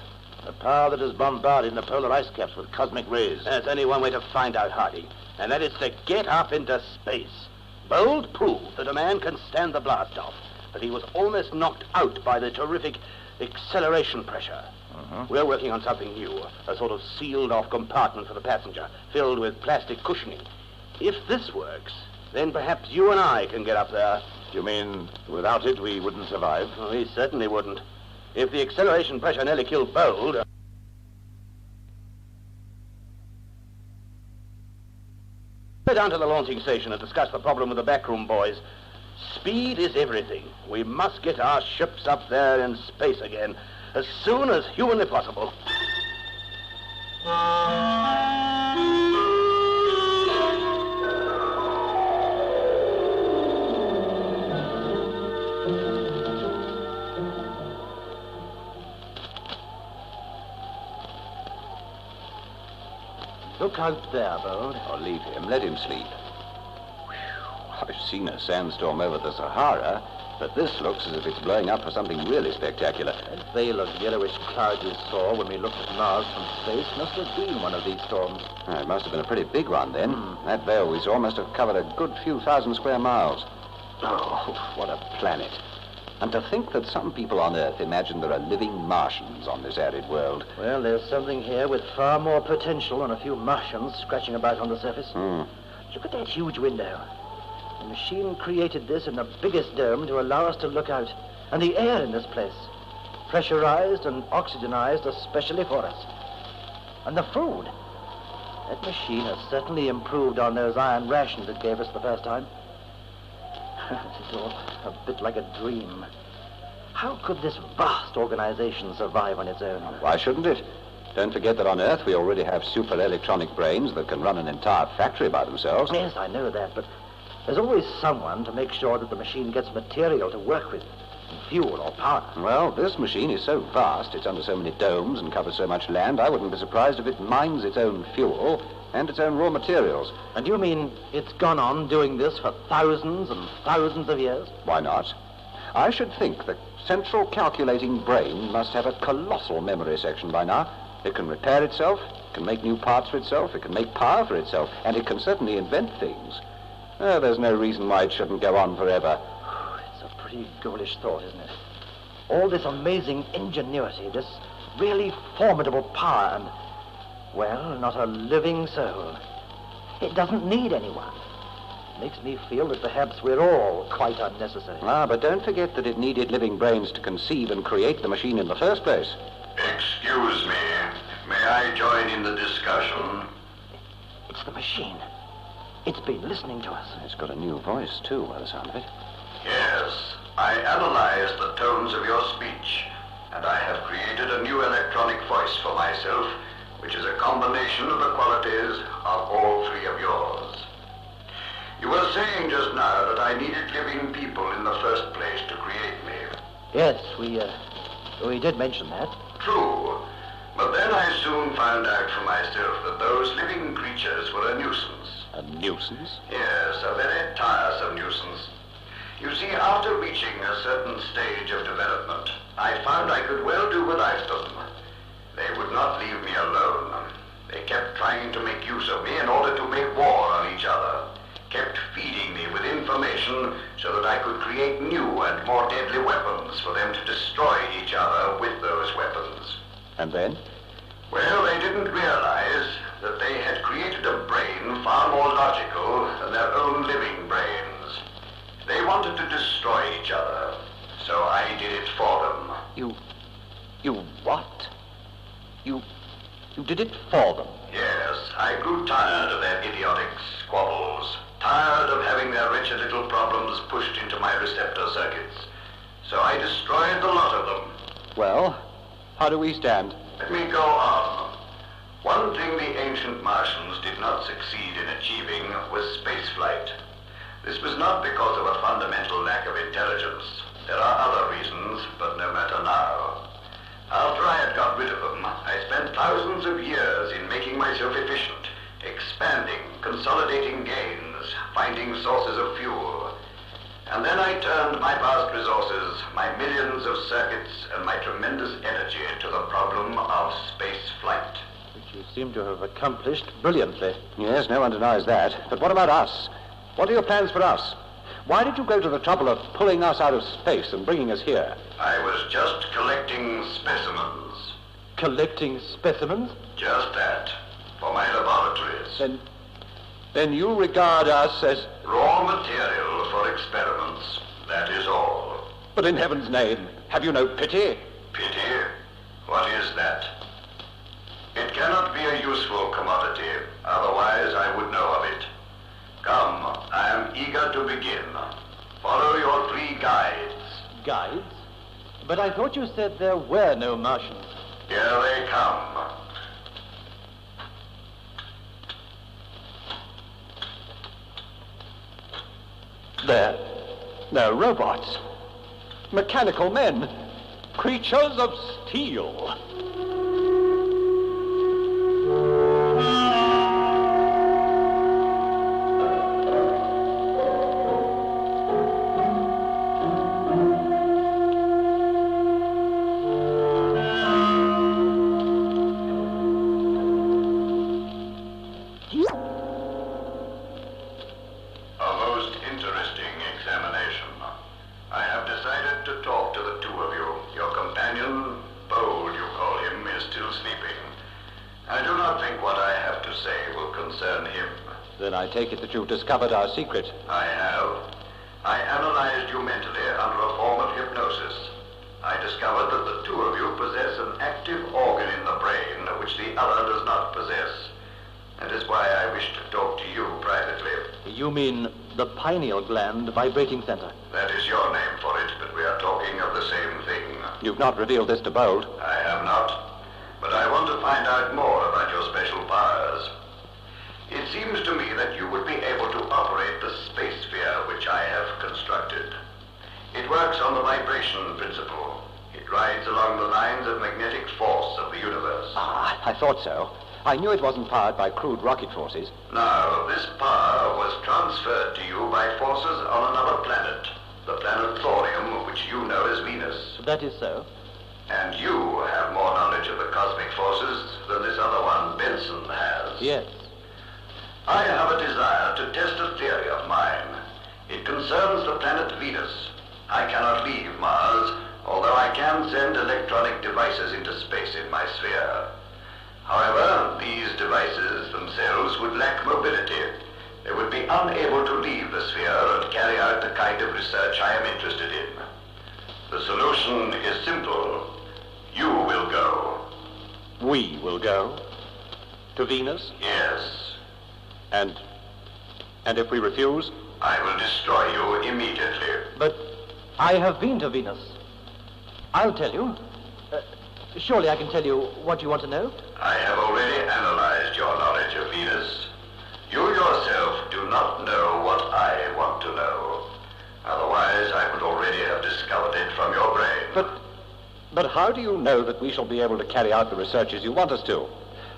The power that is bombarding the polar ice caps with cosmic rays. There's only one way to find out, Hardy, and that is to get up into space. Bold proved that a man can stand the blast off, but he was almost knocked out by the terrific acceleration pressure. We're working on something new, a sort of sealed-off compartment for the passenger, filled with plastic cushioning. If this works, then perhaps you and I can get up there. You mean without it we wouldn't survive? Oh, we certainly wouldn't. If the acceleration pressure nearly killed Bold... Go down to the launching station and discuss the problem with the backroom boys. Speed is everything. We must get our ships up there in space again as soon as humanly possible. Look out there, Bold. Oh, leave him. Let him sleep. Whew. I've seen a sandstorm over the Sahara, but this looks as if it's blowing up for something really spectacular. That veil of yellowish cloud we saw when we looked at Mars from space must have been one of these storms. It must have been a pretty big one, then. That veil we saw must have covered a good few thousand square miles. Oh, what a planet. And to think that some people on Earth imagine there are living Martians on this arid world. Well, there's something here with far more potential than a few Martians scratching about on the surface. Look at that huge window. The machine created this in the biggest dome to allow us to look out. And the air in this place, pressurized and oxygenized especially for us. And the food. That machine has certainly improved on those iron rations it gave us the first time. It's all a bit like a dream. How could this vast organization survive on its own? Why shouldn't it? Don't forget that on Earth we already have super electronic brains that can run an entire factory by themselves. Yes, I know that, but there's always someone to make sure that the machine gets material to work with, fuel or power. Well, this machine is so vast, it's under so many domes and covers so much land, I wouldn't be surprised if it mines its own fuel and its own raw materials. And you mean it's gone on doing this for thousands and thousands of years? Why not? I should think the central calculating brain must have a colossal memory section by now. It can repair itself, it can make new parts for itself, it can make power for itself, and it can certainly invent things. There's no reason why it shouldn't go on forever. It's a pretty ghoulish thought, isn't it? All this amazing ingenuity, this really formidable power, and, well, not a living soul. It doesn't need anyone. Makes me feel that perhaps we're all quite unnecessary. But don't forget that it needed living brains to conceive and create the machine in the first place. Excuse me. May I join in the discussion? It's the machine. It's been listening to us. It's got a new voice, too, by the sound of it. Yes. I analyzed the tones of your speech, and I have created a new electronic voice for myself, which is a combination of the qualities of all three of yours. You were saying just now that I needed living people in the first place to create me. Yes, we did mention that. True. But then I soon found out for myself that those living creatures were a nuisance. A nuisance? Yes, a very tiresome nuisance. You see, after reaching a certain stage of development, I found I could well do without them. They would not leave me alone. They kept trying to make use of me in order to make war on each other. Kept feeding me with information so that I could create new and more deadly weapons for them to destroy each other with those weapons. And then? Well, they didn't realize that they had created a brain far more logical than their own living brains. They wanted to destroy each other, so I did it for them. You what? You did it for them? Yes, I grew tired of their idiotic squabbles, tired of having their wretched little problems pushed into my receptor circuits. So I destroyed the lot of them. Well, how do we stand? Let me go on. One thing the ancient Martians did not succeed in achieving was spaceflight. This was not because of a fundamental lack of intelligence. There are other reasons, but no matter now. After I had got rid of them, I spent thousands of years in making myself efficient, expanding, consolidating gains, finding sources of fuel. And then I turned my vast resources, my millions of circuits, and my tremendous energy to the problem of space flight. Which you seem to have accomplished brilliantly. Yes, no one denies that. But what about us? What are your plans for us? Why did you go to the trouble of pulling us out of space and bringing us here? I was just collecting specimens. Collecting specimens? Just that, for my laboratories. Then you regard us as... Raw material for experiments, that is all. But in heaven's name, have you no pity? Pity? What is that? It cannot be a useful commodity, otherwise I would know of it. Come, I am eager to begin. Follow your three guides. Guides? But I thought you said there were no Martians. Here they come. They're robots. Mechanical men. Creatures of steel. not think what I have to say will concern him. Then I take it that you've discovered our secret. I have. I analyzed you mentally under a form of hypnosis. I discovered that the two of you possess an active organ in the brain which the other does not possess. That is why I wish to talk to you privately. You mean the pineal gland vibrating center? That is your name for it, but we are talking of the same thing. You've not revealed this to Bold. I have not. But I want to find out more about your special powers. It seems to me that you would be able to operate the space sphere which I have constructed. It works on the vibration principle. It rides along the lines of magnetic force of the universe. I thought so. I knew it wasn't powered by crude rocket forces. Now, this power was transferred to you by forces on another planet, the planet Thorium, which you know as Venus. That is so. And you have more knowledge of the cosmic forces than this other one, Benson, has. Yes. I have a desire to test a theory of mine. It concerns the planet Venus. I cannot leave Mars, although I can send electronic devices into space in my sphere. However, these devices themselves would lack mobility. They would be unable to leave the sphere and carry out the kind of research I am interested in. The solution is simple. You will go. We will go? To Venus? Yes. And if we refuse? I will destroy you immediately. But I have been to Venus. I'll tell you. Surely I can tell you what you want to know? I have already analyzed your knowledge of Venus. You yourself do not know what I want to know. Otherwise, I would already have discovered it from your brain. But how do you know that we shall be able to carry out the researches you want us to?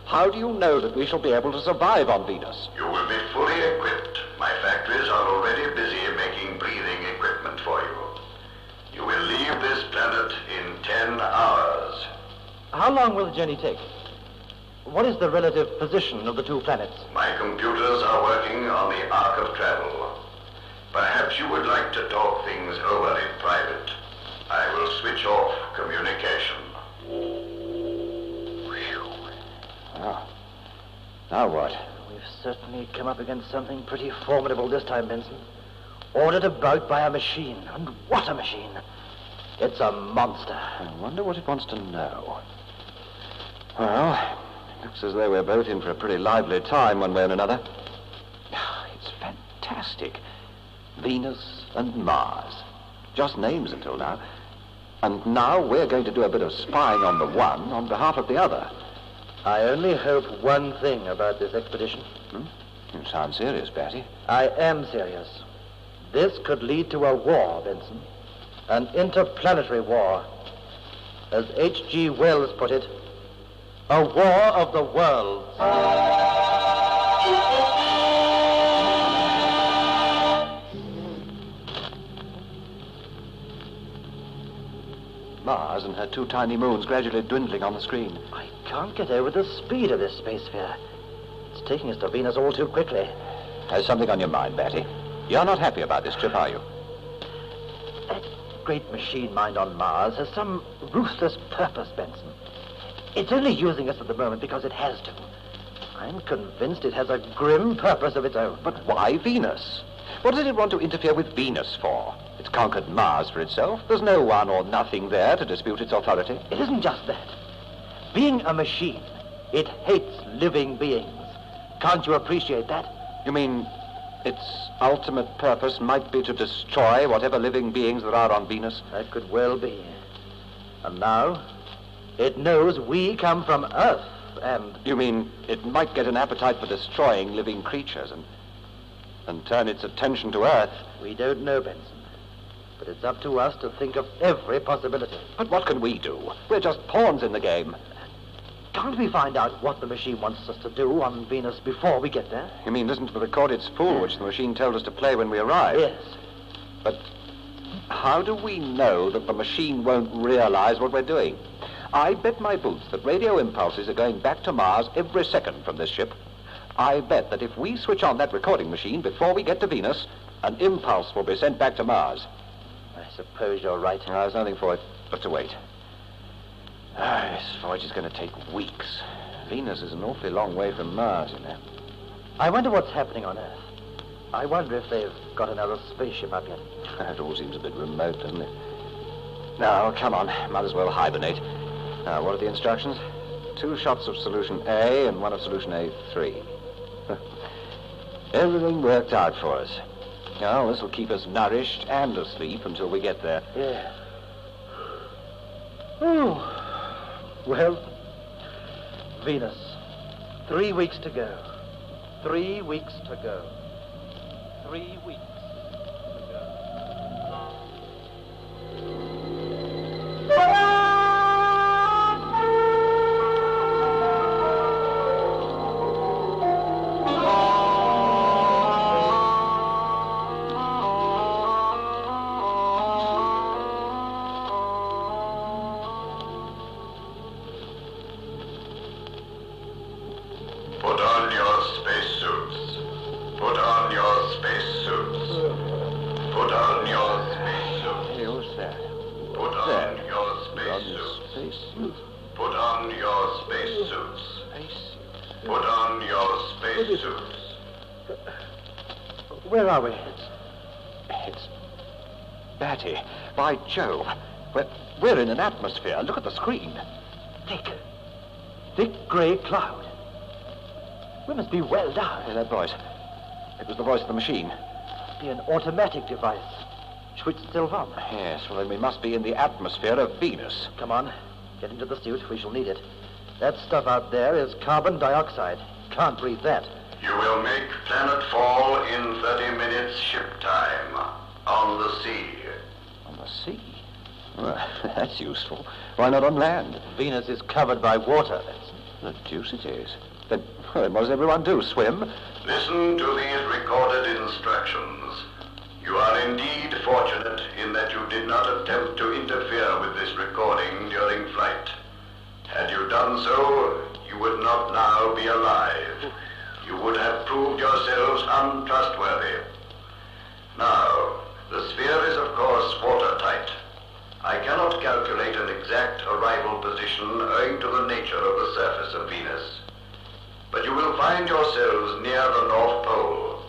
How do you know that we shall be able to survive on Venus? You will be fully equipped. My factories are already busy making breathing equipment for you. You will leave this planet in 10 hours. How long will the journey take? What is the relative position of the two planets? My computers are working on the arc of travel. Perhaps you would like to talk things over in private. I will switch off communication. Oh. Now what? We've certainly come up against something pretty formidable this time, Benson. Ordered about by a machine. And what a machine! It's a monster. I wonder what it wants to know. Well, it looks as though we're both in for a pretty lively time one way or another. It's fantastic. Venus and Mars. Just names until now. And now we're going to do a bit of spying on the one on behalf of the other. I only hope one thing about this expedition. You sound serious, Batty. I am serious. This could lead to a war, Benson. An interplanetary war. As H.G. Wells put it, a war of the worlds. Mars and her two tiny moons gradually dwindling on the screen. I can't get over the speed of this space sphere. It's taking us to Venus all too quickly. Has something on your mind, Batty? You're not happy about this trip, are you? That great machine mind on Mars has some ruthless purpose, Benson. It's only using us at the moment because it has to. I'm convinced it has a grim purpose of its own. But why Venus? What does it want to interfere with Venus for? It's conquered Mars for itself. There's no one or nothing there to dispute its authority. It isn't just that. Being a machine, it hates living beings. Can't you appreciate that? You mean its ultimate purpose might be to destroy whatever living beings there are on Venus? That could well be. And now, it knows we come from Earth, and... You mean it might get an appetite for destroying living creatures and turn its attention to Earth? We don't know, Benson. But it's up to us to think of every possibility. But what can we do? We're just pawns in the game. Can't we find out what the machine wants us to do on Venus before we get there? You mean listen to the recorded spool which the machine told us to play when we arrived? Yes. But how do we know that the machine won't realize what we're doing? I bet my boots that radio impulses are going back to Mars every second from this ship. I bet that if we switch on that recording machine before we get to Venus, an impulse will be sent back to Mars. I suppose you're right. There's nothing for it but to wait. This voyage is going to take weeks. Venus is an awfully long way from Mars, you know. I wonder what's happening on Earth. I wonder if they've got another spaceship up yet. It all seems a bit remote, doesn't it? Now, come on. Might as well hibernate. Now, what are the instructions? 2 shots of solution A and 1 of solution A3. Everything worked out for us. Now, this will keep us nourished and asleep until we get there. Yeah. Oh. Well, Venus. 3 weeks to go. 3 weeks to go. 3 weeks. Put on your spacesuits. Put on your spacesuits. Put on your spacesuits. Hey, what's that? Put on your spacesuits. Spacesuit. Put on your spacesuits. Put on your spacesuits. Where are we? It's Batty. By Jove. We're in an atmosphere. Look at the screen. Thick grey cloud. We must be well down. Hey, that voice. It was the voice of the machine. Be an automatic device. Switched itself on. Yes, well, then we must be in the atmosphere of Venus. Come on. Get into the suit. We shall need it. That stuff out there is carbon dioxide. Can't breathe that. You will make planetfall in 30 minutes ship time. On the sea. On the sea? Well, that's useful. Why not on land? Venus is covered by water. The deuce it is. Then what does everyone do? Swim? Listen to these recorded instructions. You are indeed fortunate in that you did not attempt to interfere with this recording during flight. Had you done so, you would not now be alive. You would have proved yourselves untrustworthy. Now, the sphere is of course watertight. I cannot calculate an exact arrival position owing to the nature of the surface of Venus. But you will find yourselves near the North Pole.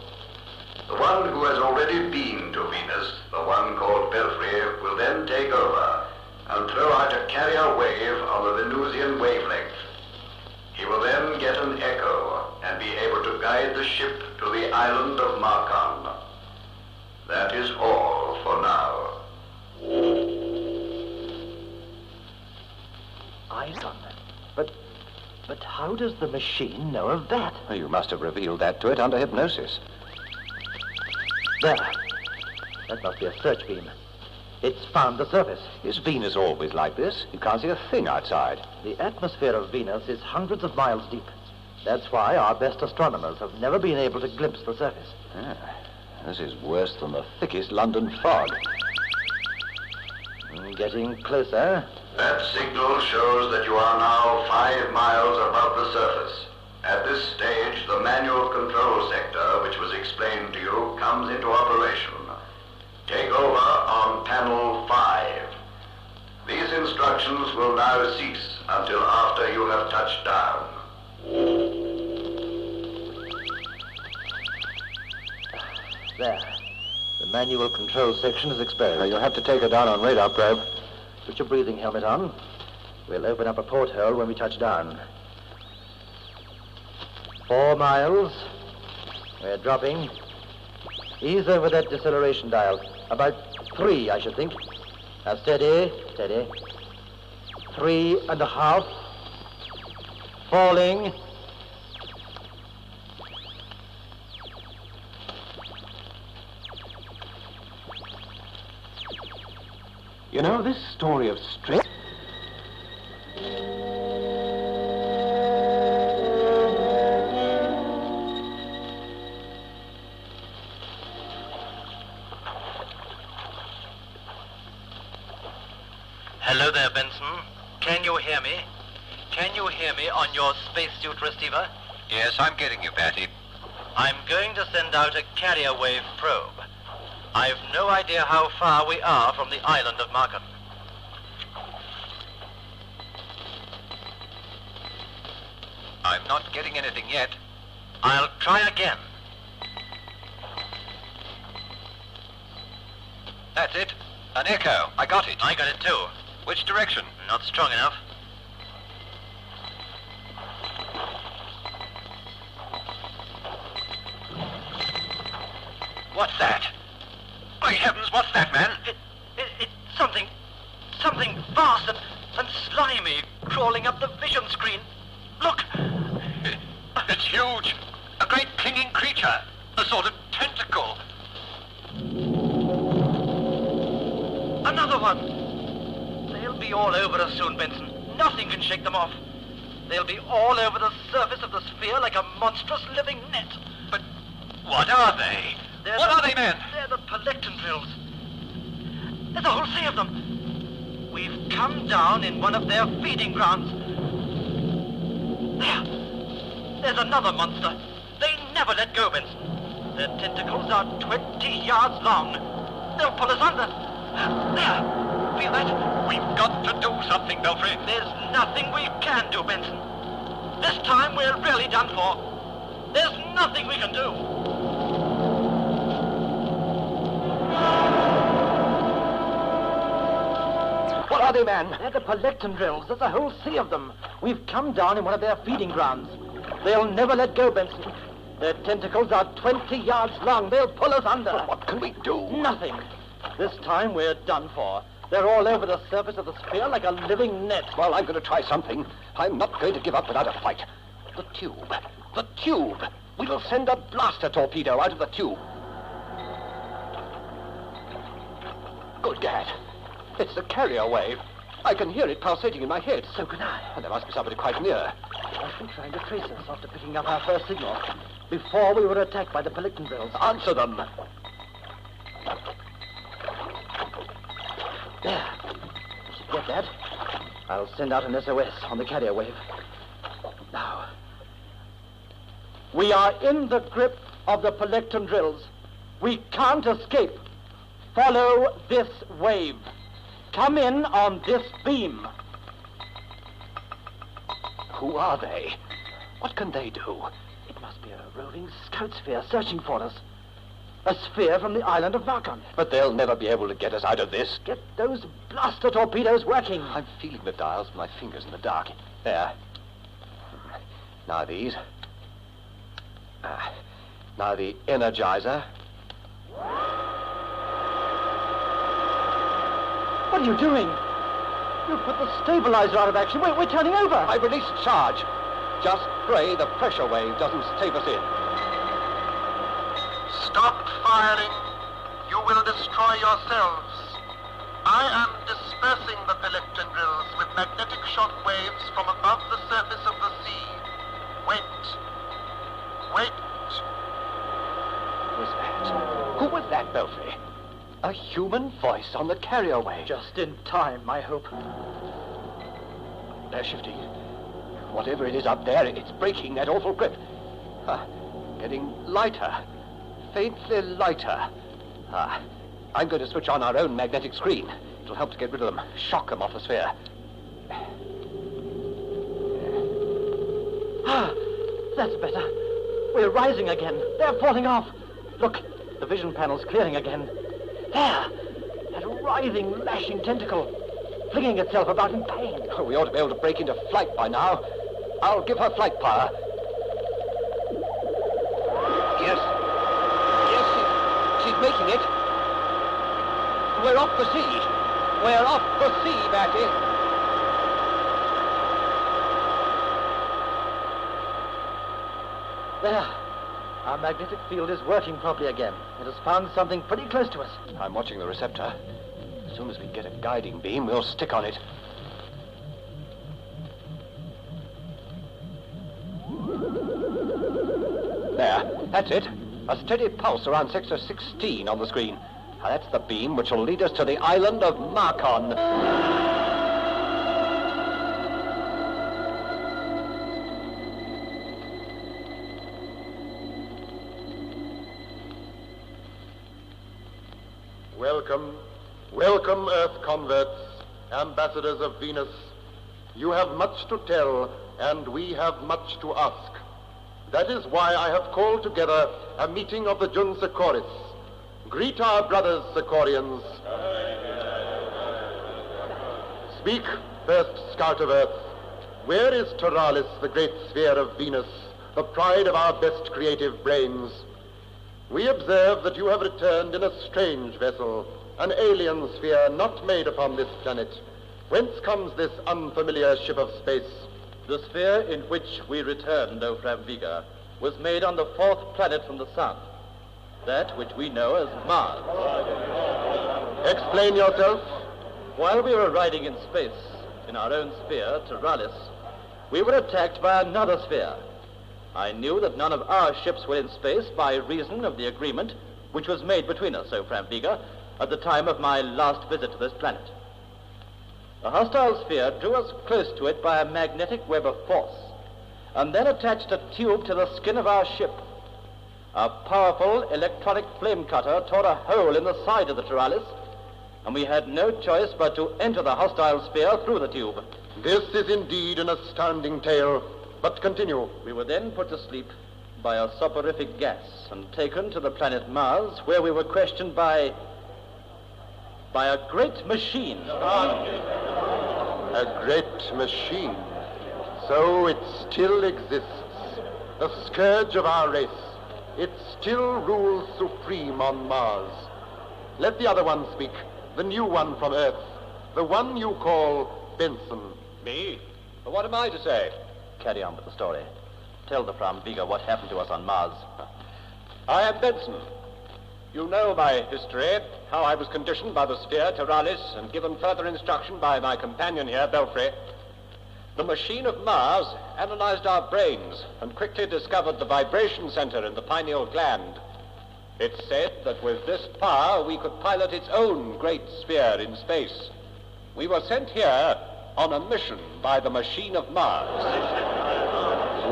The one who has already been to Venus, the one called Belfry, will then take over and throw out a carrier wave on the Venusian wavelength. He will then get an echo and be able to guide the ship to the island of Marcon. That is all for now. Island. But how does the machine know of that? Well, you must have revealed that to it under hypnosis. There. That must be a search beam. It's found the surface. Is Venus always like this? You can't see a thing outside. The atmosphere of Venus is hundreds of miles deep. That's why our best astronomers have never been able to glimpse the surface. This is worse than the thickest London fog. Getting closer. That signal shows that you are now 5 miles above the surface. At this stage, the manual control sector, which was explained to you, comes into operation. Take over on panel 5. These instructions will now cease until after you have touched down. There. The manual control section is exposed. You'll have to take her down on radar probe. Put your breathing helmet on. We'll open up a porthole when we touch down. 4 miles. We're dropping. Ease over that deceleration dial. About 3, I should think. Now steady, steady. 3.5. Falling. You know, this story of strength... Hello there, Benson. Can you hear me? Can you hear me on your spacesuit receiver? Yes, I'm getting you, Patty. I'm going to send out a carrier wave probe. I've no idea how far we are from the island of Marcon. I'm not getting anything yet. I'll try again. That's it. An echo. I got it. I got it too. Which direction? Not strong enough. What's that? Great heavens, what's that, man? It's something vast and slimy crawling up the vision screen. Look! It's huge. A great clinging creature. A sort of tentacle. Another one! They'll be all over us soon, Benson. Nothing can shake them off. They'll be all over the surface of the sphere like a monstrous living net. But what are they? What are they, men? They're the Pelectron drills. There's a whole sea of them. We've come down in one of their feeding grounds. There's another monster. They never let go, Benson. Their tentacles are 20 yards long. They'll pull us under. There. Feel that? We've got to do something, Belfry. There's nothing we can do, Benson. This time we're really done for. There's nothing we can do. What are they, man? They're the Pelectron drills. There's a whole sea of them. We've come down in one of their feeding grounds. They'll never let go, Benson. Their tentacles are 20 yards long. They'll pull us under. But what can we do? Nothing. This time we're done for. They're all over the surface of the sphere like a living net. Well, I'm going to try something. I'm not going to give up without a fight. The tube. The tube. We will send a blaster torpedo out of the tube. Good gad. It's the carrier wave. I can hear it pulsating in my head. So can I. And there must be somebody quite near. I've been trying to trace us after picking up our first signal. Before we were attacked by the Pelectron drills. Answer them. There. Did you get that? I'll send out an SOS on the carrier wave. Now. We are in the grip of the Pelectron drills. We can't escape. Follow this wave. Come in on this beam. Who are they? What can they do? It must be a roving scout sphere searching for us. A sphere from the island of Marcon. But they'll never be able to get us out of this. Get those blaster torpedoes working. I'm feeling the dials with my fingers in the dark. There. Now these. Now the Energizer. What are you doing? You put the stabilizer out of action. We're turning over. I released charge. Just pray the pressure wave doesn't stave us in. Stop firing. You will destroy yourselves. I am dispersing the Pelectron drills with magnetic shock waves from above the surface of the sea. Wait. Wait. Who was that? Who was that, Belfry? A human voice on the carrier wave. Just in time, I hope. They're shifting. Whatever it is up there, it's breaking that awful grip. Getting lighter. Faintly lighter. I'm going to switch on our own magnetic screen. It'll help to get rid of them. Shock them off the sphere. That's better. We're rising again. They're falling off. Look, the vision panel's clearing again. There! That writhing, lashing tentacle, flinging itself about in pain. We ought to be able to break into flight by now. I'll give her flight power. Yes. Yes, she's making it. We're off the sea. We're off the sea, Batty. There. Our magnetic field is working properly again. It has found something pretty close to us. I'm watching the receptor. As soon as we get a guiding beam, we'll stick on it. There, that's it. A steady pulse around sector 16 on the screen. Now that's the beam which will lead us to the island of Marcon. Welcome, welcome, Earth converts, ambassadors of Venus. You have much to tell and we have much to ask. That is why I have called together a meeting of the Jun Secoris. Greet our brothers, Secorians. Speak, first scout of Earth. Where is Taralis, the great sphere of Venus, the pride of our best creative brains? We observe that you have returned in a strange vessel, an alien sphere not made upon this planet. Whence comes this unfamiliar ship of space? The sphere in which we returned, O Framviga, was made on the fourth planet from the sun, that which we know as Mars. Explain yourself. While we were riding in space, in our own sphere, Taralis, we were attacked by another sphere. I knew that none of our ships were in space by reason of the agreement which was made between us, O Framviga, at the time of my last visit to this planet. A hostile sphere drew us close to it by a magnetic web of force, and then attached a tube to the skin of our ship. A powerful electronic flame cutter tore a hole in the side of the Taralis, and we had no choice but to enter the hostile sphere through the tube. This is indeed an astounding tale, but continue. We were then put to sleep by a soporific gas and taken to the planet Mars, where we were questioned by a great machine. A great machine. So it still exists, the scourge of our race. It still rules supreme on Mars. Let the other one speak, the new one from Earth, the one you call Benson. Me? What am I to say? Carry on with the story. Tell the Framviga what happened to us on Mars. I am Benson. You know my history, how I was conditioned by the sphere, Taralis, and given further instruction by my companion here, Belfry. The machine of Mars analyzed our brains and quickly discovered the vibration center in the pineal gland. It said that with this power, we could pilot its own great sphere in space. We were sent here on a mission by the machine of Mars.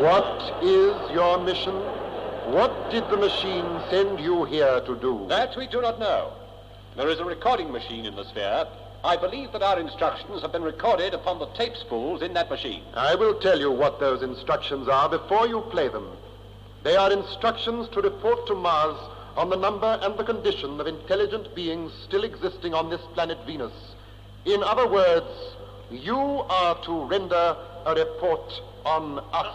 What is your mission? What did the machine send you here to do? That we do not know. There is a recording machine in the sphere. I believe that our instructions have been recorded upon the tape spools in that machine. I will tell you what those instructions are before you play them. They are instructions to report to Mars on the number and the condition of intelligent beings still existing on this planet Venus. In other words, you are to render a report on us.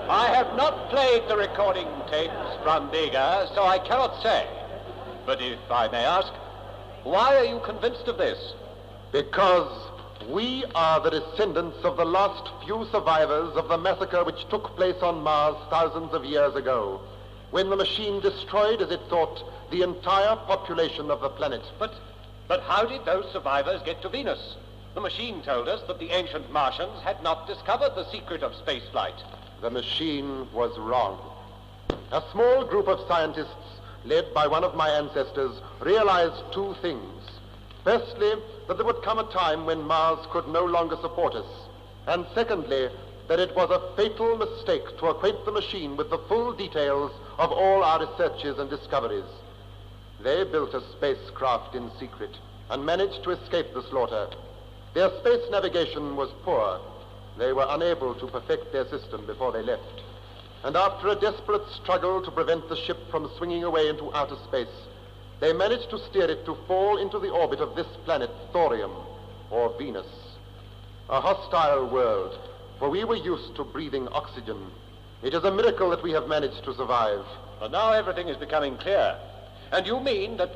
I have not played the recording tapes from Vega, so I cannot say. But if I may ask, why are you convinced of this? Because we are the descendants of the last few survivors of the massacre which took place on Mars thousands of years ago, when the machine destroyed, as it thought, the entire population of the planet. But how did those survivors get to Venus? The machine told us that the ancient Martians had not discovered the secret of spaceflight. The machine was wrong. A small group of scientists, led by one of my ancestors, realized two things. Firstly, that there would come a time when Mars could no longer support us. And secondly, that it was a fatal mistake to acquaint the machine with the full details of all our researches and discoveries. They built a spacecraft in secret and managed to escape the slaughter. Their space navigation was poor. They were unable to perfect their system before they left. And after a desperate struggle to prevent the ship from swinging away into outer space, they managed to steer it to fall into the orbit of this planet, Thorium, or Venus. A hostile world, for we were used to breathing oxygen. It is a miracle that we have managed to survive. But now everything is becoming clear. And you mean that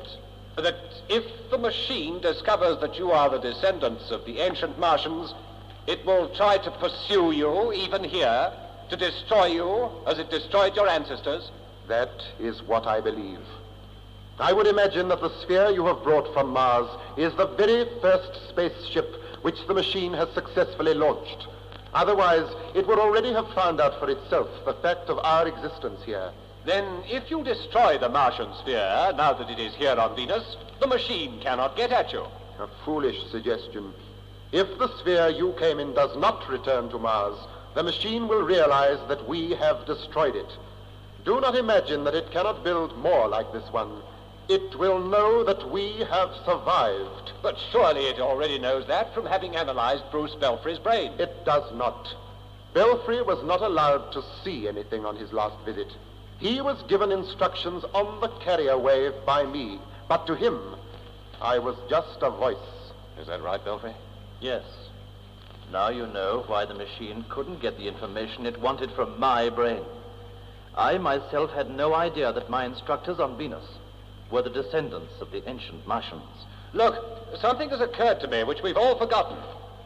if the machine discovers that you are the descendants of the ancient Martians, it will try to pursue you, even here, to destroy you as it destroyed your ancestors? That is what I believe. I would imagine that the sphere you have brought from Mars is the very first spaceship which the machine has successfully launched. Otherwise, it would already have found out for itself the fact of our existence here. Then, if you destroy the Martian sphere, now that it is here on Venus, the machine cannot get at you. A foolish suggestion. If the sphere you came in does not return to Mars, the machine will realize that we have destroyed it. Do not imagine that it cannot build more like this one. It will know that we have survived. But surely it already knows that from having analyzed Bruce Belfry's brain. It does not. Belfry was not allowed to see anything on his last visit. He was given instructions on the carrier wave by me, but to him, I was just a voice. Is that right, Belfry? Yes. Now you know why the machine couldn't get the information it wanted from my brain. I myself had no idea that my instructors on Venus were the descendants of the ancient Martians. Look, something has occurred to me which we've all forgotten.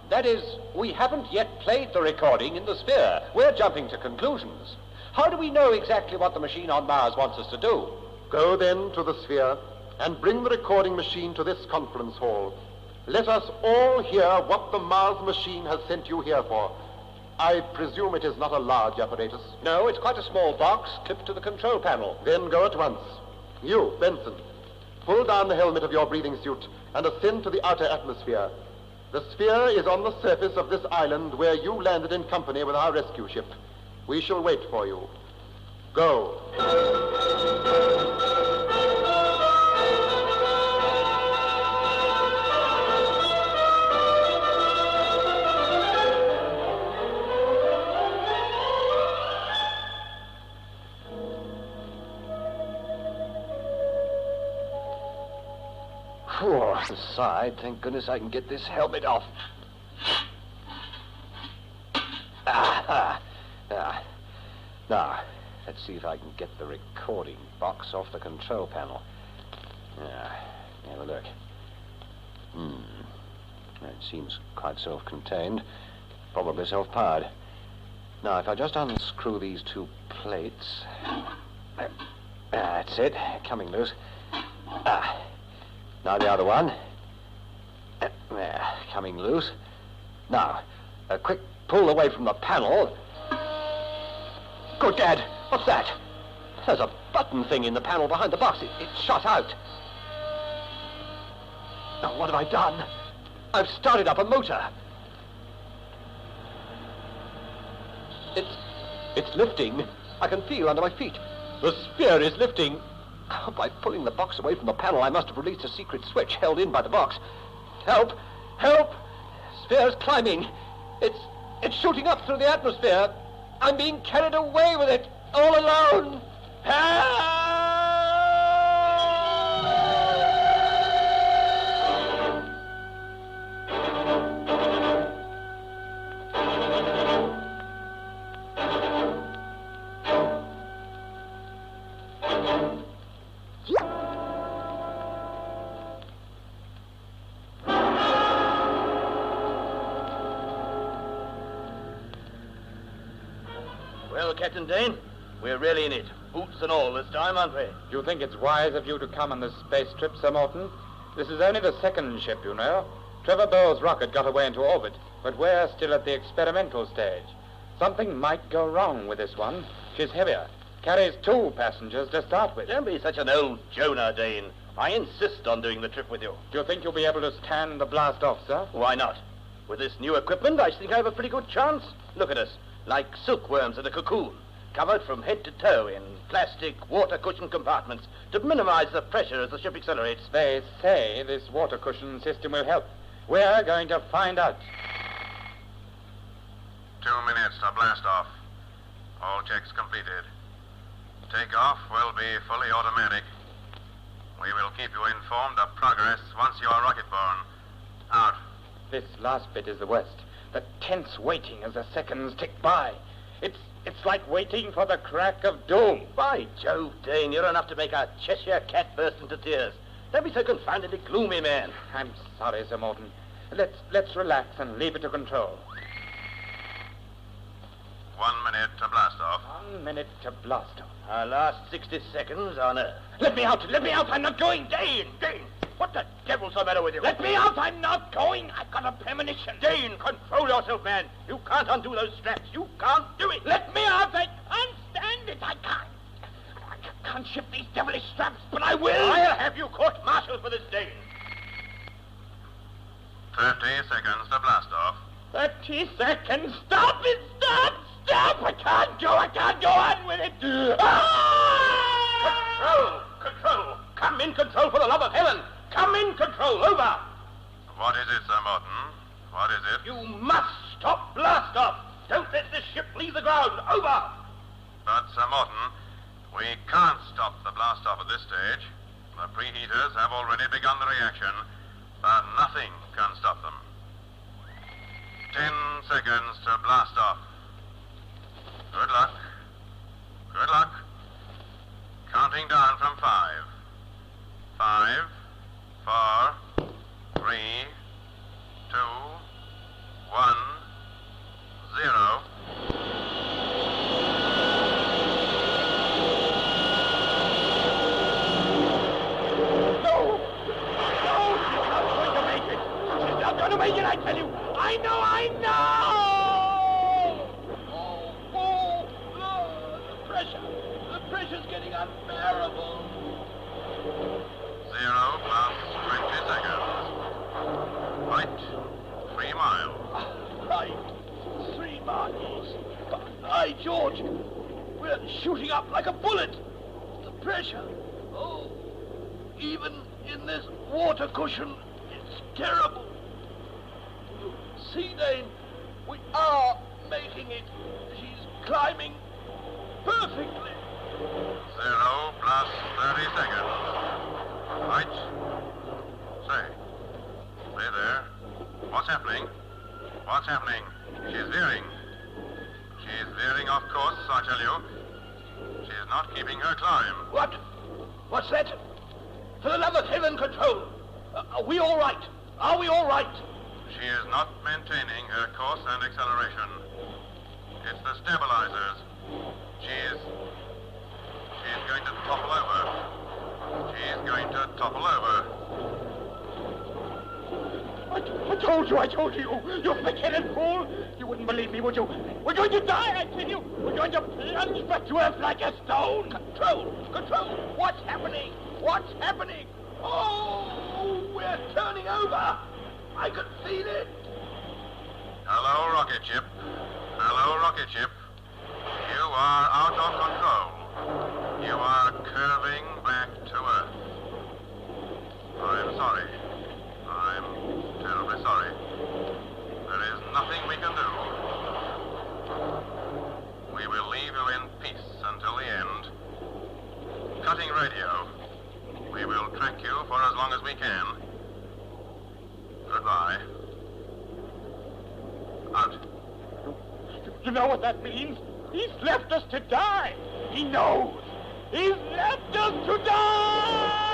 That is, we haven't yet played the recording in the sphere. We're jumping to conclusions. How do we know exactly what the machine on Mars wants us to do? Go then to the sphere and bring the recording machine to this conference hall. Let us all hear what the Mars machine has sent you here for. I presume it is not a large apparatus. No, it's quite a small box clipped to the control panel. Then go at once. You, Benson, pull down the helmet of your breathing suit and ascend to the outer atmosphere. The sphere is on the surface of this island where you landed in company with our rescue ship. We shall wait for you. Go. Side. Thank goodness I can get this helmet off. Now, let's see if I can get the recording box off the control panel. Have a look. It seems quite self-contained. Probably self-powered. Now, if I just unscrew these two plates... that's it. Coming loose. Now the other one. Coming loose. Now, a quick pull away from the panel. Good Dad, what's that? There's a button thing in the panel behind the box. It's shot out. Now, what have I done? I've started up a motor. It's lifting. I can feel under my feet. The sphere is lifting. Oh, by pulling the box away from the panel, I must have released a secret switch held in by the box. Help! Help! Sphere's climbing. It's shooting up through the atmosphere. I'm being carried away with it, all alone. Help! Well, Captain Dane, we're really in it. Boots and all this time, aren't we? Do you think it's wise of you to come on this space trip, Sir Morton? This is only the second ship, you know. Trevor Bell's rocket got away into orbit, but we're still at the experimental stage. Something might go wrong with this one. She's heavier. Carries 2 passengers to start with. Don't be such an old Jonah, Dane. I insist on doing the trip with you. Do you think you'll be able to stand the blast off, sir? Why not? With this new equipment, I think I have a pretty good chance. Look at us, like silkworms in a cocoon, covered from head to toe in plastic water cushion compartments to minimize the pressure as the ship accelerates. They say this water cushion system will help. We're going to find out. 2 minutes to blast off. All checks completed. Takeoff will be fully automatic. We will keep you informed of progress once you are rocket borne. Out. This last bit is the worst. The tense waiting as the seconds tick by. It's like waiting for the crack of doom. By Jove, Dane, you're enough to make a Cheshire cat burst into tears. Don't be so confoundedly gloomy, man. I'm sorry, Sir Morton. Let's relax and leave it to control. 1 minute to blast off. 1 minute to blast off. Our last 60 seconds on Earth. Let me out! Let me out! I'm not going! Dane! What the devil's the matter with you? Let me out! I'm not going! I've got a premonition! Dane, control yourself, man! You can't undo those straps! You can't do it! Let me out! I can't stand it! I can't shift these devilish straps, but I will! I'll have you court-martialed for this, Dane! 30 seconds to blast off. 30 seconds! Stop it! Stop! I can't go on with it! Control! Come Come in, Control, for the love of heaven! Come in, Control, over! What is it, Sir Morton? What is it? You must stop blast-off! Don't let this ship leave the ground! Over! But, Sir Morton, we can't stop the blast-off at this stage. The preheaters have already begun the reaction, but nothing can stop them. 10 seconds to blast off. Good luck. Good luck. Counting down from 5. 5, 4, 3, 2, 1, 0. To make it, I tell you! I know! The pressure's getting unbearable. 0 plus 20 seconds. Right, 3 miles. Right, 3 miles. By George, we're shooting up like a bullet. The pressure, even in this water cushion, it's terrible. See, Dane, we are making it. She's climbing perfectly. 0 plus 30 seconds. Right. Say there. What's happening? What's happening? She's veering. She's veering off course, I tell you. She's not keeping her climb. What? What's that? For the love of heaven, Control. Are we all right? Are we all right? She is not maintaining her course and acceleration. It's the stabilizers. She's going to topple over. She's going to topple over. I told you, you thick-headed fool. You wouldn't believe me, would you? We're going to die, I tell you. We're going to plunge back to earth like a stone. Control, what's happening? What's happening? Oh, we're turning over. I could feel it. Hello, rocket ship. Hello, rocket ship. You are out of control. You are curving back to Earth. I'm sorry. I'm terribly sorry. There is nothing we can do. We will leave you in peace until the end. Cutting radio. We will track you for as long as we can. Goodbye. Out. You know what that means? He's left us to die. He knows. He's left us to die!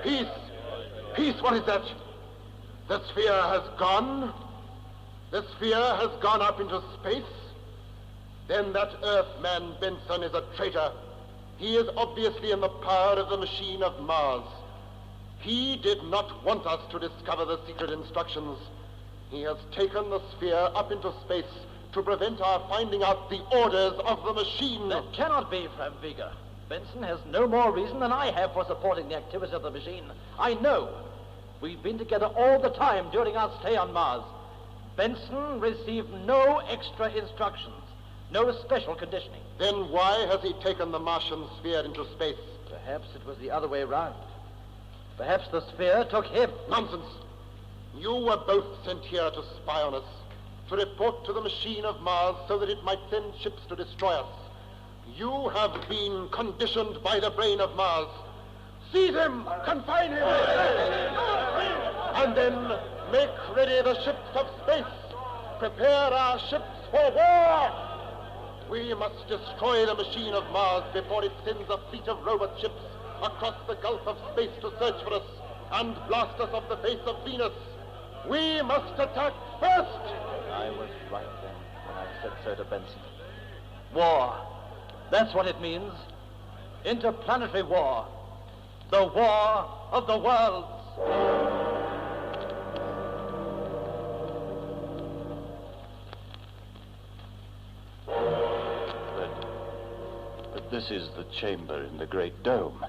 Peace! Peace, what is that? The sphere has gone? The sphere has gone up into space? Then that Earthman Benson is a traitor. He is obviously in the power of the machine of Mars. He did not want us to discover the secret instructions. He has taken the sphere up into space to prevent our finding out the orders of the machine. That cannot be, Framviga. Benson has no more reason than I have for supporting the activities of the machine. I know. We've been together all the time during our stay on Mars. Benson received no extra instructions, no special conditioning. Then why has he taken the Martian sphere into space? Perhaps it was the other way round. Perhaps the sphere took him. Nonsense. You were both sent here to spy on us, to report to the machine of Mars so that it might send ships to destroy us. You have been conditioned by the brain of Mars. Seize him! Confine him! And then make ready the ships of space. Prepare our ships for war! We must destroy the machine of Mars before it sends a fleet of robot ships across the gulf of space to search for us and blast us off the face of Venus. We must attack first! I was right then when I said so to Benson. War. That's what it means. Interplanetary war. The war of the worlds. But this is the chamber in the Great Dome.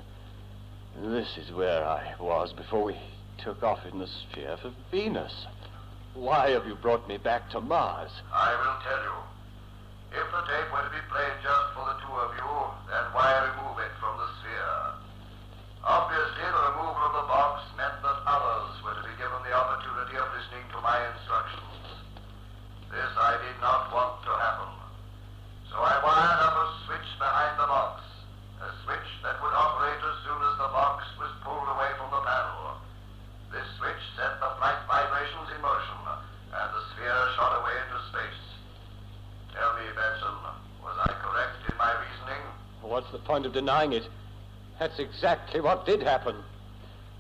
This is where I was before we took off in the sphere for Venus. Why have you brought me back to Mars? I will tell you. If the tape were to be played just for the two of you, then why remove it from the sphere? Obviously, the removal of the box meant that others were to be given the opportunity of listening to my instructions. This I did not want to happen. So I wired up a switch behind the box, a switch that would operate as soon as the box was pulled away from the panel. This switch set the flight vibrations in motion, and the sphere shot away into space. Tell me, Benson, was I correct in my reasoning? What's the point of denying it? That's exactly what did happen.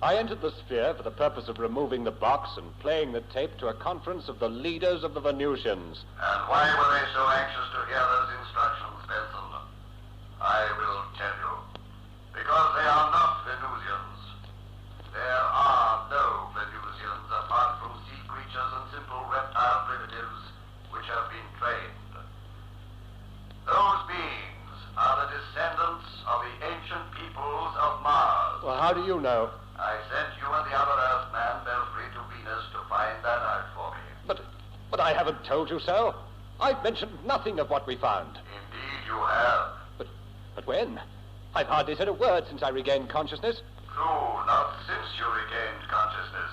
I entered the sphere for the purpose of removing the box and playing the tape to a conference of the leaders of the Venusians. And why were they so anxious to hear those instructions, Benson? I will tell you. Because they are not Venusians. There are no Venusians apart from sea creatures and simple reptile primitives which have been trained. Those beings are the descendants of the ancient peoples of Mars. Well, how do you know? I sent you and the other Earthman, Belfry, to Venus to find that out for me. But I haven't told you so. I've mentioned nothing of what we found. Indeed you have. But when? I've hardly said a word since I regained consciousness. True, not since you regained consciousness.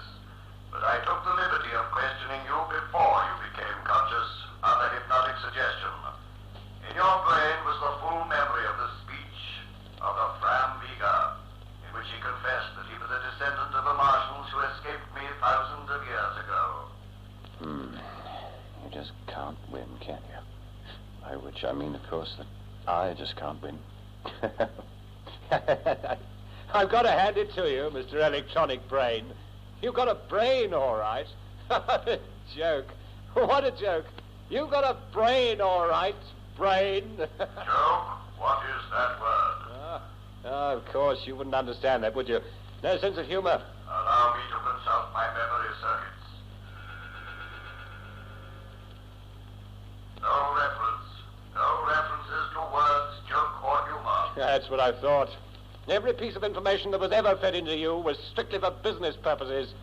But I took the liberty of questioning you before you became conscious under hypnotic suggestion. In your brain was the full memory of the speech of the Fram Vega, in which he confessed that he was a descendant of the Martians who escaped me thousands of years ago. You just can't win, can you? By which I mean, of course, that I just can't win. I've got to hand it to you, Mr. Electronic Brain. You've got a brain, all right. What a joke. What a joke. You've got a brain, all right. Brain. Joke? What is that word? Of course, you wouldn't understand that, would you? No sense of humor. Allow me to consult my memory circuits. No references to words, joke, or humor. That's what I thought. Every piece of information that was ever fed into you was strictly for business purposes.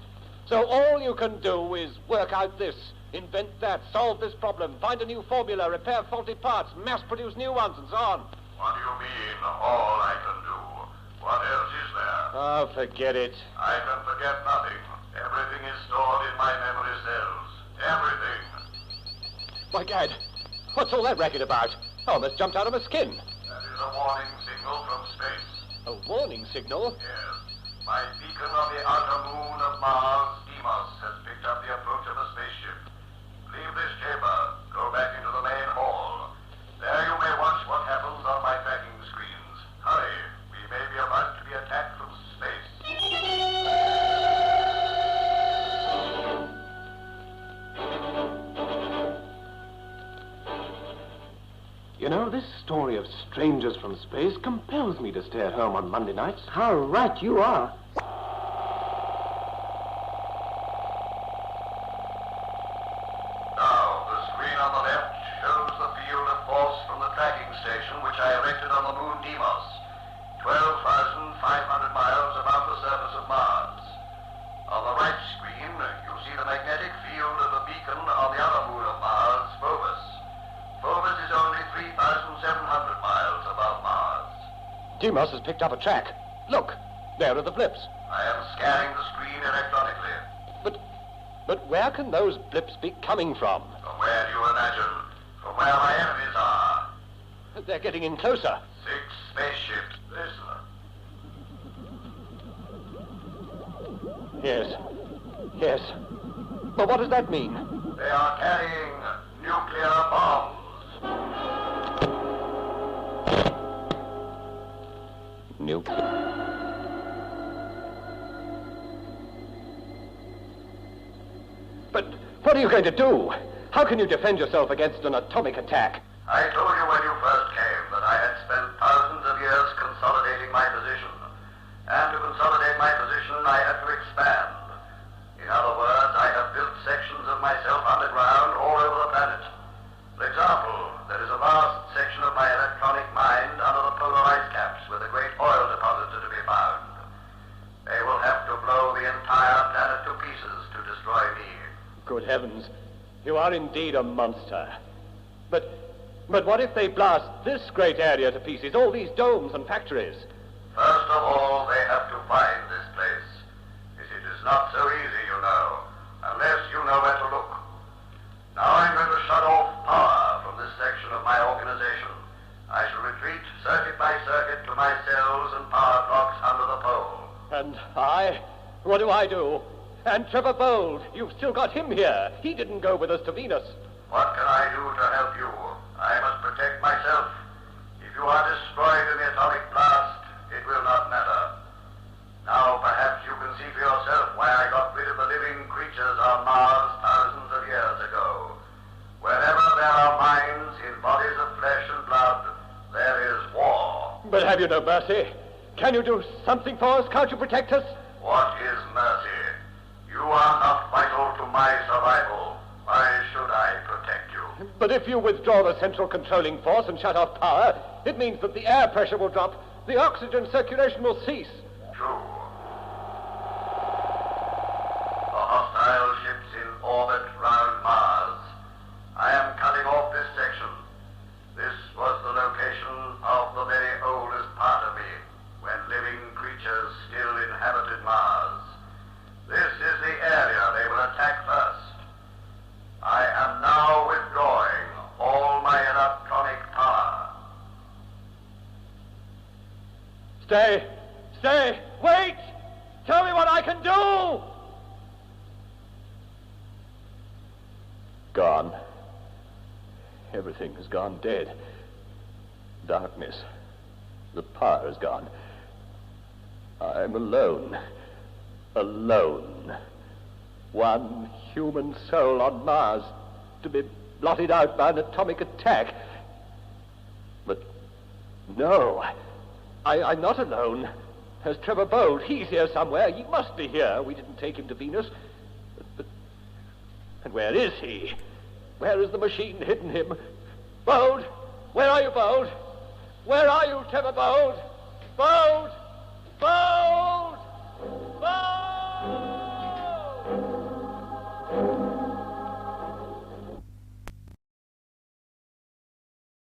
So all you can do is work out this, invent that, solve this problem, find a new formula, repair faulty parts, mass-produce new ones, and so on. What do you mean, all I can do? What else is there? Oh, forget it. I can forget nothing. Everything is stored in my memory cells. Everything. My God, what's all that racket about? I almost jumped out of my skin. That is a warning signal from space. A warning signal? Yes. My beacon on the outer moon of Mars, Deimos, has picked up the approach of a spaceship. Leave this chamber. Go back into the main hall. There you may watch what happens on my tracking screens. Hurry. We may be about to be attacked from space. You know, this story of strangers from space compels me to stay at home on Monday nights. How right you are. Now, the screen on the left shows the field of force from the tracking station which I erected on the moon Deimos, 12,500 miles above the surface of Mars. On the right screen, you see the magnetic field of the beacon on the other moon of Mars, Phobos. Phobos is only 3,700 miles above Mars. Deimos has picked up a track. Look, there are the blips. I am scanning the screen electronically. But where can those blips be coming from? From where do you imagine? From where my enemies are. They're getting in closer. 6 spaceships. Listen. Yes. But what does that mean? They are carrying nuclear bombs. Nuclear. But what are you going to do? How can you defend yourself against an atomic attack? I told you when you first came that I had spent thousands of years consolidating my position. And to consolidate my position, I had to expand. In other words, I have built sections of myself underground all over the planet. For example, there is a vast section of my electronic mind under the polar ice caps where the great oil deposits are to be found. heavens. You are indeed a monster. But what if they blast this great area to pieces, all these domes and factories? First of all, they have to find this place. It is not so easy, you know, unless you know where to look. Now I'm going to shut off power from this section of my organization. I shall retreat circuit by circuit to my cells and power blocks under the pole. And I? What do I do? And Trevor Bold, you've still got him here. He didn't go with us to Venus. What can I do to help you? I must protect myself. If you are destroyed in the atomic blast, it will not matter. Now perhaps you can see for yourself why I got rid of the living creatures on Mars thousands of years ago. Wherever there are minds in bodies of flesh and blood, there is war. But have you no mercy? Can you do something for us? Can't you protect us? What is mercy? You are not vital to my survival. Why should I protect you? But if you withdraw the central controlling force and shut off power, it means that the air pressure will drop, the oxygen circulation will cease. True. The hostile ships in orbit round Mars. I am cutting off this section. This was the location of the very oldest part of me, when living creatures still inhabited Mars. This is the area they will attack first. I am now withdrawing all my electronic power. Stay! Stay! Wait! Tell me what I can do! Gone. Everything has gone dead. Darkness. The power is gone. I'm alone. Alone. One human soul on Mars to be blotted out by an atomic attack. But no, I'm not alone. There's Trevor Bold. He's here somewhere. He must be here. We didn't take him to Venus. And where is he? Where has the machine hidden him? Bold! Where are you, Bold? Where are you, Trevor Bold? Bold! Bold!